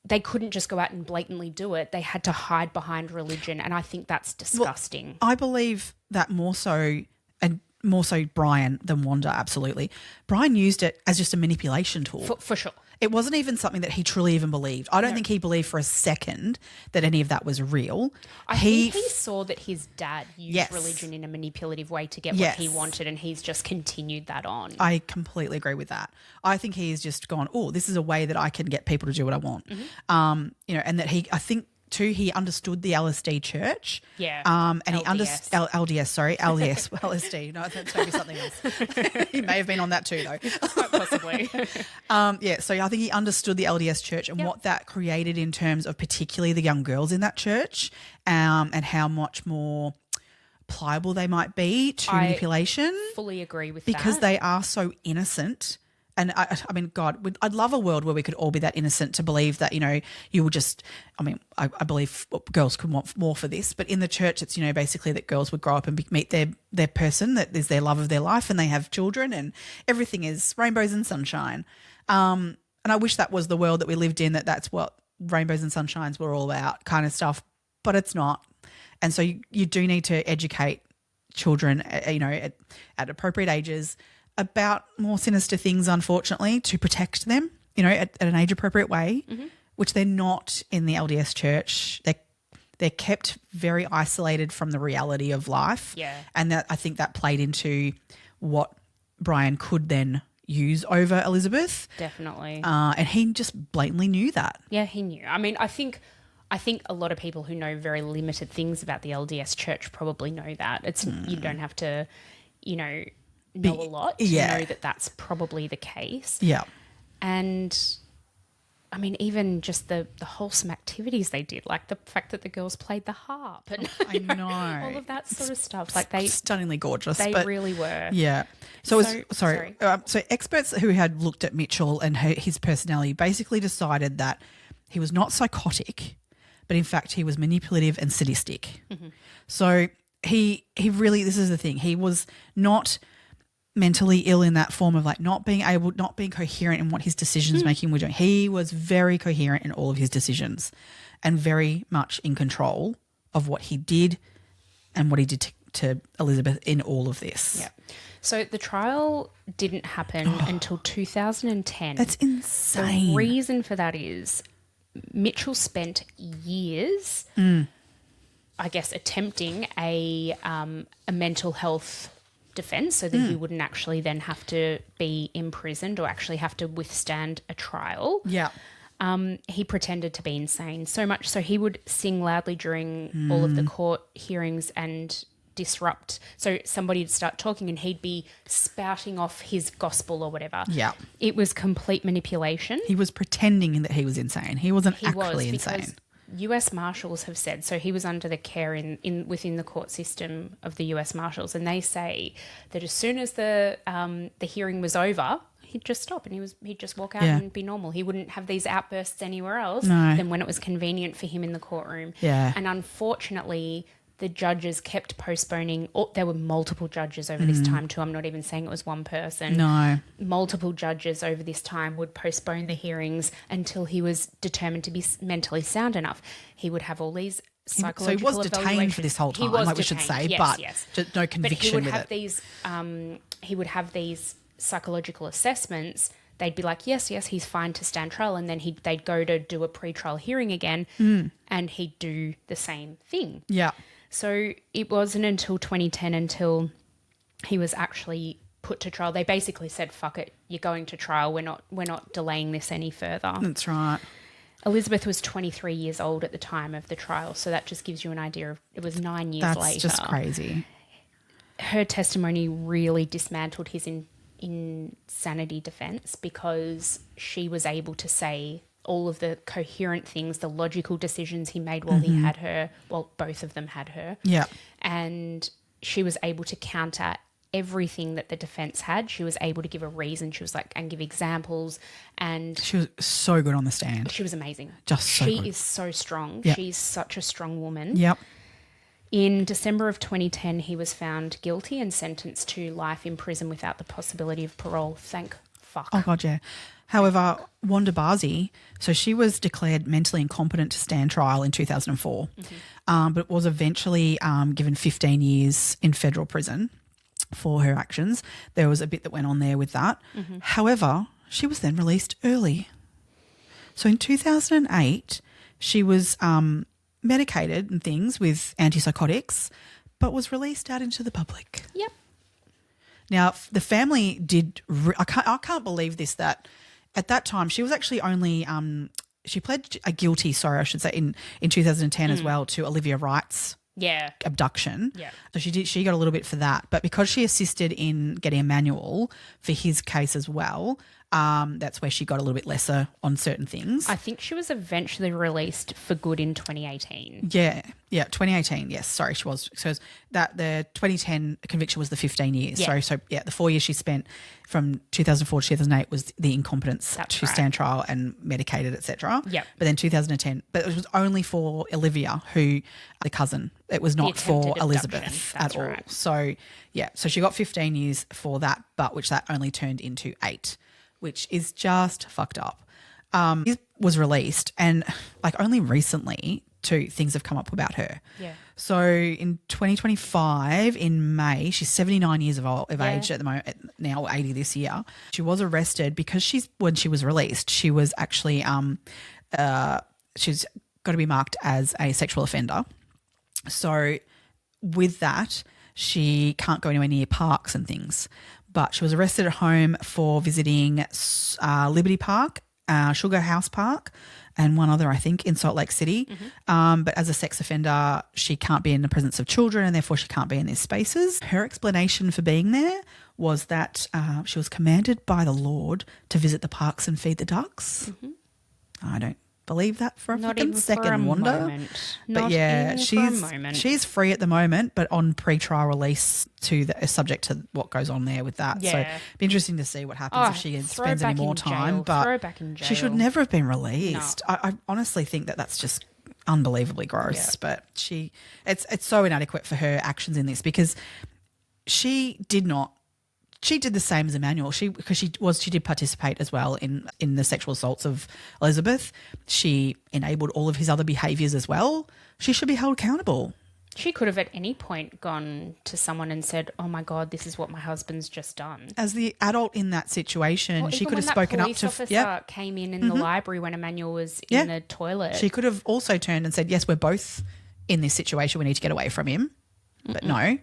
they couldn't just go out and blatantly do it. They had to hide behind religion, and I think that's disgusting. Well, I believe that more so Brian than Wanda, absolutely. Brian used it as just a manipulation tool. For sure. It wasn't even something that he truly even believed. I don't think he believed for a second that any of that was real. I think he saw that his dad used religion in a manipulative way to get what he wanted, and he's just continued that on. I completely agree with that. I think he's just gone, oh, this is a way that I can get people to do what I want. Mm-hmm. And that he understood the LSD church. Yeah. And LDS. he understood LDS. LSD. No, that's maybe something else. He may have been on that too, though. Quite possibly. So I think he understood the LDS church and what that created in terms of particularly the young girls in that church, and how much more pliable they might be to manipulation. Fully agree with that. Because they are so innocent. And I mean, God, I'd love a world where we could all be that innocent to believe that, you would just, I believe girls could want more for this, but in the church it's, basically that girls would grow up and meet their person that is their love of their life, and they have children and everything is rainbows and sunshine. and I wish that was the world that we lived in, that's what rainbows and sunshines were all about kind of stuff, but it's not. And so you do need to educate children, at appropriate ages about more sinister things, unfortunately, to protect them, at an age-appropriate way, which they're not in the LDS church. They're kept very isolated from the reality of life. Yeah. And I think that played into what Brian could then use over Elizabeth. Definitely. And he just blatantly knew that. Yeah, he knew. I mean, I think a lot of people who know very limited things about the LDS church probably know that. You don't have to, know a lot to know that that's probably the case. Yeah. And I mean, even just the wholesome activities they did, like the fact that the girls played the harp and I know all of that sort of stuff. Like they stunningly gorgeous. They really were. Yeah. So experts who had looked at Mitchell and his personality basically decided that he was not psychotic, but in fact he was manipulative and sadistic. Mm-hmm. So he really, this is the thing, he was not mentally ill in that form of like not being coherent in what his decisions making were doing. He was very coherent in all of his decisions and very much in control of what he did and what he did to Elizabeth in all of this. Yeah. So the trial didn't happen until 2010. That's insane. The reason for that is Mitchell spent years, I guess, attempting a mental health defense so that he wouldn't actually then have to be imprisoned or actually have to withstand a trial. Yeah. He pretended to be insane, so much so he would sing loudly during all of the court hearings and disrupt. So somebody would start talking and he'd be spouting off his gospel or whatever. Yeah. It was complete manipulation. He was pretending that he was insane. He wasn't actually insane. US Marshals have said, so he was under the care within the court system of the US Marshals, and they say that as soon as the hearing was over, he'd just stop and he'd just walk out and be normal. He wouldn't have these outbursts anywhere else than when it was convenient for him in the courtroom. Yeah. And unfortunately, the judges kept postponing. There were multiple judges over this time too. I'm not even saying it was one person. No. Multiple judges over this time would postpone the hearings until he was determined to be mentally sound enough. He would have all these psychological So he was detained for this whole time, we should say, but just no conviction with it. He would have these psychological assessments. They'd be like, yes, he's fine to stand trial, and then they'd go to do a pre-trial hearing again and he'd do the same thing. Yeah. So it wasn't until 2010 until he was actually put to trial. They basically said, fuck it, you're going to trial. We're not delaying this any further. That's right. Elizabeth was 23 years old at the time of the trial, so that just gives you an idea of it was 9 years later. That's just crazy. Her testimony really dismantled his insanity defense because she was able to say all of the coherent things, the logical decisions he made while he had her, well, both of them had her. Yeah. And she was able to counter everything that the defense had. She was able to give a reason. She was like, and give examples. And she was so good on the stand. She was amazing. She is so strong. Yep. She's such a strong woman. Yep. In December of 2010, he was found guilty and sentenced to life in prison without the possibility of parole. Thank fuck. Oh, God, yeah. However, Wanda Barsey, so she was declared mentally incompetent to stand trial in 2004, but was eventually given 15 years in federal prison for her actions. There was a bit that went on there with that. However, she was then released early. So in 2008, she was medicated and things with antipsychotics, but was released out into the public. Yep. Now, the family did I can't believe this, that at that time she was actually only she pled guilty, I should say, in 2010 as well to Olivia Wright's abduction. Yeah. So she got a little bit for that. But because she assisted in getting Emmanuel for his case as well, that's where she got a little bit lesser on certain things. I think she was eventually released for good in 2018. Yeah, 2018. Yes, sorry, she was. So that the 2010 conviction was the 15 years. Yeah. So the 4 years she spent from 2004 to 2008 was the incompetence to stand trial and medicated, etc. Yep. But then 2010, but it was only for Olivia, who the cousin. It was not for Elizabeth at all. Right. So so she got 15 years for that, but which that only turned into 8. which is just fucked up. It was released, and like only recently two things have come up about her. Yeah. So in 2025, in May, she's 79 years of age at the moment, now 80 this year. She was arrested because when she was released, she was actually she's got to be marked as a sexual offender. So with that, she can't go anywhere near parks and things. But she was arrested at home for visiting Liberty Park, Sugar House Park, and one other, I think, in Salt Lake City. Mm-hmm. But as a sex offender, she can't be in the presence of children, and therefore she can't be in these spaces. Her explanation for being there was that she was commanded by the Lord to visit the parks and feed the ducks. Mm-hmm. I don't believe that for a fucking second, Wanda. But yeah, she's free at the moment, but on pre-trial release subject to what goes on there with that. Yeah. So it'd be interesting to see what happens if she spends any more time. But she should never have been released. No. I honestly think that's just unbelievably gross. Yeah. But it's so inadequate for her actions in this, because she did the same as Emmanuel. She did participate as well in the sexual assaults of Elizabeth. She enabled all of his other behaviours as well. She should be held accountable. She could have at any point gone to someone and said, "Oh my God, this is what my husband's just done." As the adult in that situation, she could have spoken up to. Police officer came in the library when Emmanuel was in the toilet. She could have also turned and said, "Yes, we're both in this situation. We need to get away from him." But no,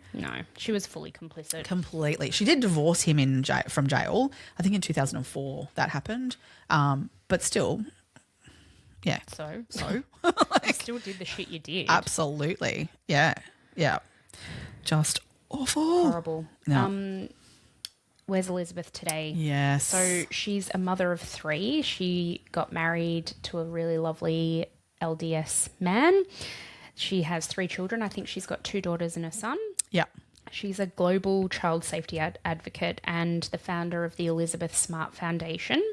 she was fully complicit. Completely. She did divorce him from jail. I think in 2004 that happened. But still, yeah. So you still did the shit you did. Absolutely. Yeah. Just awful. Horrible. No. Where's Elizabeth today? Yes. So she's a mother of 3. She got married to a really lovely LDS man. She has 3 children. I think she's got 2 daughters and a son. Yeah. She's a global child safety advocate and the founder of the Elizabeth Smart Foundation.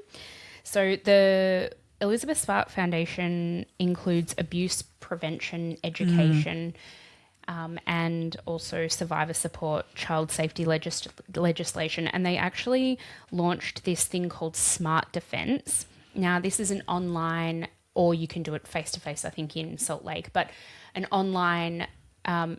So the Elizabeth Smart Foundation includes abuse prevention, education, and also survivor support, child safety legislation. And they actually launched this thing called Smart Defense. Now, this is an online, or you can do it face-to-face, I think, in Salt Lake, but an online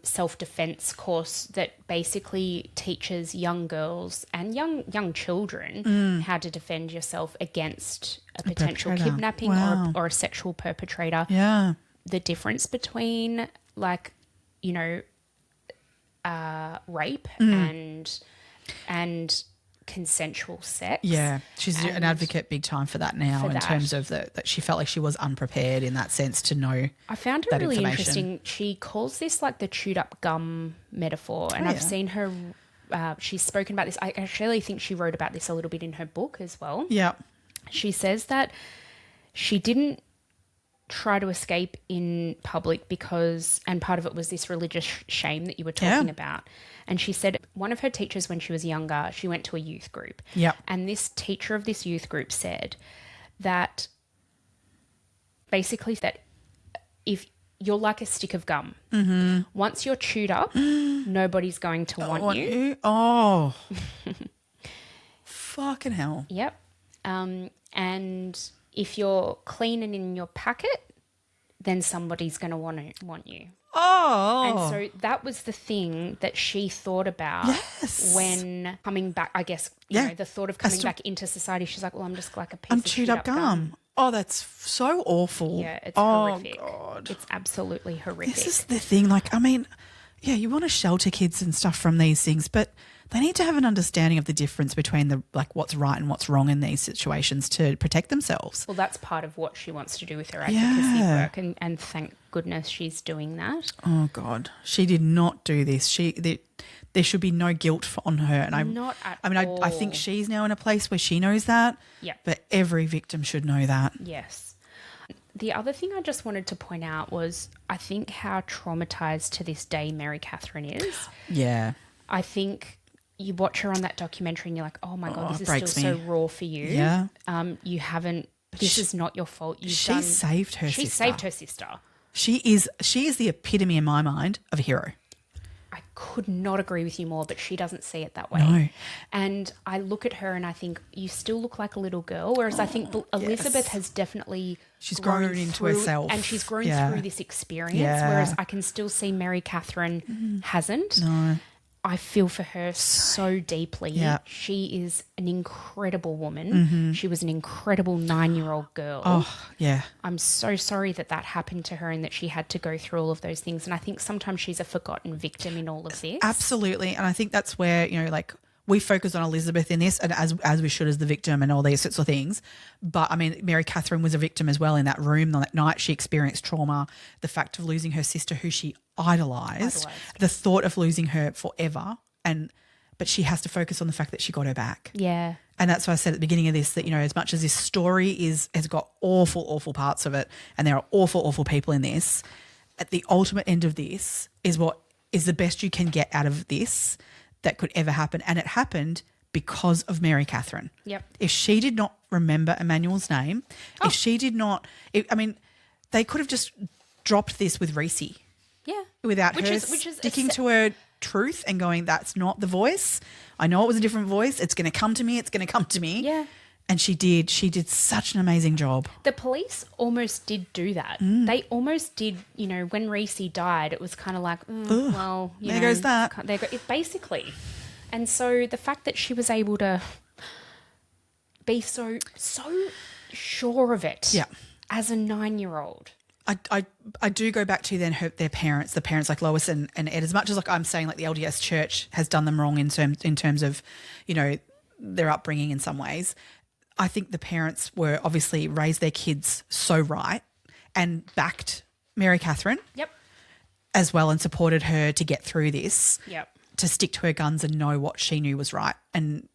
self-defense course that basically teaches young girls and young children how to defend yourself against a potential kidnapping or a sexual perpetrator. Yeah. The difference between, like, you know, rape and consensual sex. Yeah, she's an advocate big time for that now, in terms of that she felt like she was unprepared in that sense to know. I found her really interesting. She calls this like the chewed up gum metaphor, and I've seen her, she's spoken about this. I actually think she wrote about this a little bit in her book as well. Yeah. She says that she didn't try to escape in public and part of it was this religious shame that you were talking about. And she said one of her teachers when she was younger, she went to a youth group. Yeah. And this teacher of this youth group said that basically that if you're like a stick of gum, once you're chewed up, nobody's going to want you. Oh. Fucking hell. Yep. And if you're clean and in your packet, then somebody's going to want you. Oh. And so that was the thing that she thought about when coming back, I guess, you know, the thought of coming back into society. She's like, well, I'm just like a piece of chewed up gum. Oh, that's so awful. Yeah, it's horrific. God. It's absolutely horrific. This is the thing. Like, I mean, yeah, you want to shelter kids and stuff from these things, but they need to have an understanding of the difference between what's right and what's wrong in these situations to protect themselves. Well, that's part of what she wants to do with her advocacy work, and thank goodness she's doing that. Oh God, she did not do this. There should be no guilt on her, and I think she's now in a place where she knows that. Yeah, but every victim should know that. Yes. The other thing I just wanted to point out was I think how traumatized to this day Mary Katherine is. Yeah, I think. You watch her on that documentary and you're like, oh, my God, this is still so raw for you. Yeah. You haven't – this is not your fault. She saved her sister. She is the epitome in my mind of a hero. I could not agree with you more, but she doesn't see it that way. No. And I look at her and I think, you still look like a little girl, whereas I think Elizabeth has definitely she's grown into herself. And she's grown through this experience, whereas I can still see Mary Katherine hasn't. No. I feel for her so deeply. Yeah. She is an incredible woman. She was an incredible 9-year-old girl. Oh, yeah. I'm so sorry that happened to her and that she had to go through all of those things. And I think sometimes she's a forgotten victim in all of this. Absolutely. And I think that's where, like, we focus on Elizabeth in this, and as we should as the victim and all these sorts of things. But, I mean, Mary Katherine was a victim as well in that room on that night. She experienced trauma, the fact of losing her sister who she idolised, the thought of losing her forever, but she has to focus on the fact that she got her back. Yeah. And that's why I said at the beginning of this that, as much as this story has got awful, awful parts of it, and there are awful, awful people in this, at the ultimate end of this is what is the best you can get out of this that could ever happen. And it happened because of Mary Katherine. Yep. If she did not remember Emmanuel's name, if she did not, they could have just dropped this with Recy. Yeah. Without her sticking to her truth and going, that's not the voice. I know it was a different voice. It's going to come to me. It's going to come to me. Yeah. And she did. She did such an amazing job. The police almost did do that. They almost did, when Recy died, it was kind of like, well, there goes that. Basically. And so the fact that she was able to be so sure of it as a 9-year-old. I do go back to then the parents like Lois and Ed, as much as like I'm saying like the LDS Church has done them wrong in terms of, their upbringing in some ways. I think the parents were obviously raised their kids so right and backed Mary Katherine as well and supported her to get through this, to stick to her guns and know what she knew was right and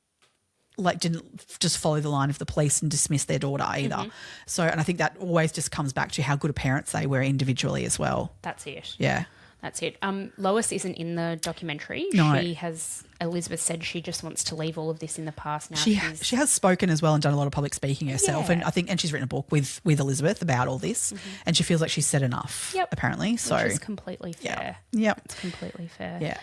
like didn't just follow the line of the police and dismiss their daughter either. So, and I think that always just comes back to how good a parents they were individually as well. That's it. Yeah. That's it. Lois isn't in the documentary. No. Elizabeth said she just wants to leave all of this in the past now. She has spoken as well and done a lot of public speaking herself. And and she's written a book with Elizabeth about all this and she feels like she's said enough apparently. So which is completely fair. Yeah. It's completely fair. Yeah.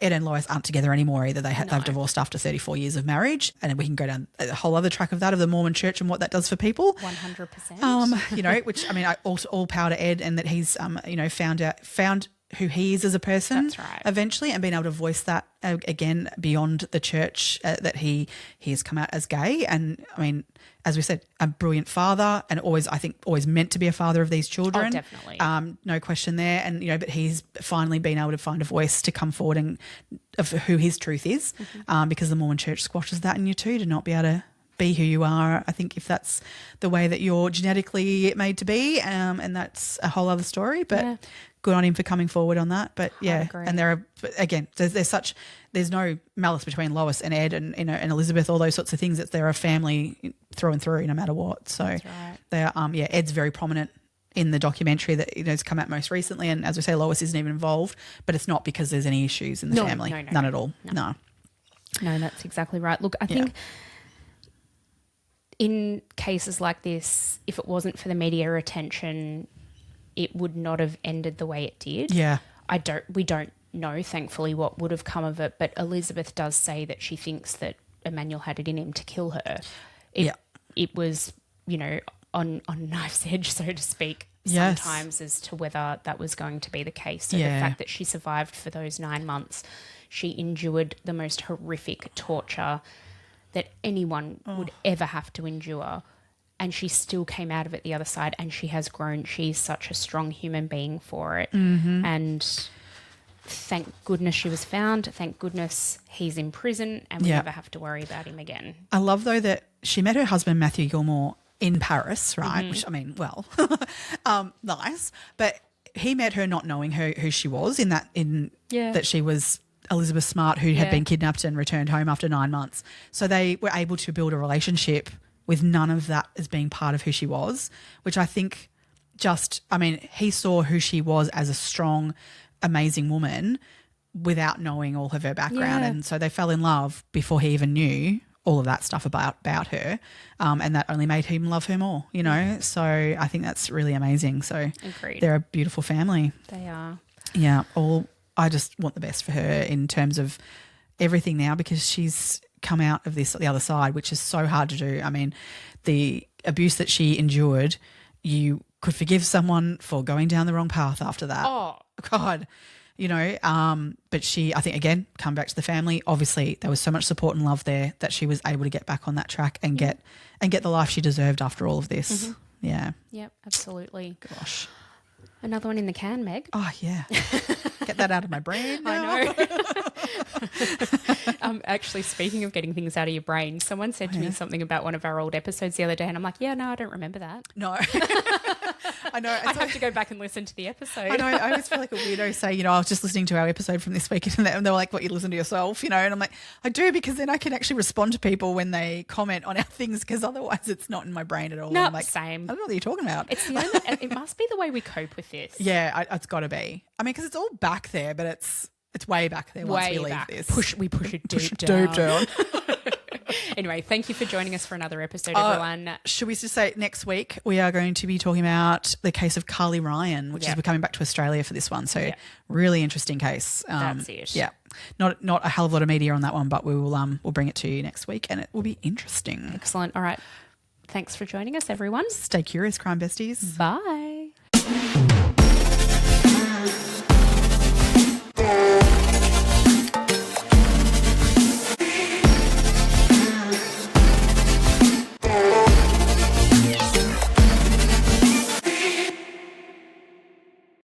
Ed and Lois aren't together anymore either. They've divorced after 34 years of marriage, and we can go down a whole other track of that of the Mormon Church and what that does for people. 100%. Which I also all power to Ed, and that he's found who he is as a person. That's right. Eventually, and being able to voice that again beyond the church that he has come out as gay, and as we said, a brilliant father, and always meant to be a father of these children. Oh, definitely. No question there. And, but he's finally been able to find a voice to come forward and of who his truth is, because the Mormon Church squashes that in you too, to not be able to be who you are. I think if that's the way that you're genetically made to be, and that's a whole other story, but good on him for coming forward on that. But and there are, again, there's no malice between Lois and Ed and and Elizabeth, all those sorts of things. They're a family through and through, no matter what. So that's right. They're Ed's very prominent in the documentary that has come out most recently, and as we say, Lois isn't even involved, but it's not because there's any issues in the family. No, none at all. No, that's exactly right. Look, I think in cases like this, if it wasn't for the media attention, it would not have ended the way it did. Yeah. We don't know, thankfully, what would have come of it, but Elizabeth does say that she thinks that Emmanuel had it in him to kill her. It was, on knife's edge, so to speak, sometimes as to whether that was going to be the case. So the fact that she survived for those 9 months, she endured the most horrific torture that anyone would ever have to endure. And she still came out of it the other side, and she has grown. She's such a strong human being for it. And thank goodness she was found. Thank goodness he's in prison and we never have to worry about him again. I love, though, that she met her husband, Matthew Gilmore, in Paris, right? Which, nice. But he met her not knowing who she was, that she was Elizabeth Smart, who had been kidnapped and returned home after 9 months. So they were able to build a relationship with none of that as being part of who she was, which I think he saw who she was as a strong, amazing woman without knowing all of her background. And so they fell in love before he even knew all of that stuff about her. And that only made him love her more, So I think that's really amazing. So Agreed. They're a beautiful family. They are. Yeah, all I just want the best for her in terms of everything now, because she's come out of this the other side, which is so hard to do. I mean, the abuse that she endured, you could forgive someone for going down the wrong path after that. Oh, God, you know, but she, I think, again, come back to the family. Obviously, there was so much support and love there that she was able to get back on that track and get the life she deserved after all of this. Yeah. Yep, absolutely. Gosh. Another one in the can, Meg. Oh, yeah. Get that out of my brain now. I know. Actually, speaking of getting things out of your brain, someone said to me something about one of our old episodes the other day, and I'm like, yeah, no, I don't remember that. No. I know. I have to go back and listen to the episode. I know. I always feel like a weirdo saying, you know, I was just listening to our episode from this week, and they were like, what, you listen to yourself, you know? And I'm like, I do, because then I can actually respond to people when they comment on our things, because otherwise it's not in my brain at all. No, I'm like, same. I don't know what you're talking about. It's the only, it must be the way we cope with this. Yeah, it's got to be. I mean, because it's all back there, but it's way back there once we leave this. We push it deep down. Anyway, thank you for joining us for another episode, everyone. Should we just say next week we are going to be talking about the case of Carly Ryan, which is we're coming back to Australia for this one. So really interesting case. That's it. Yeah. Not a hell of a lot of media on that one, but we will we'll bring it to you next week, and it will be interesting. Excellent. All right. Thanks for joining us, everyone. Stay curious, crime besties. Bye.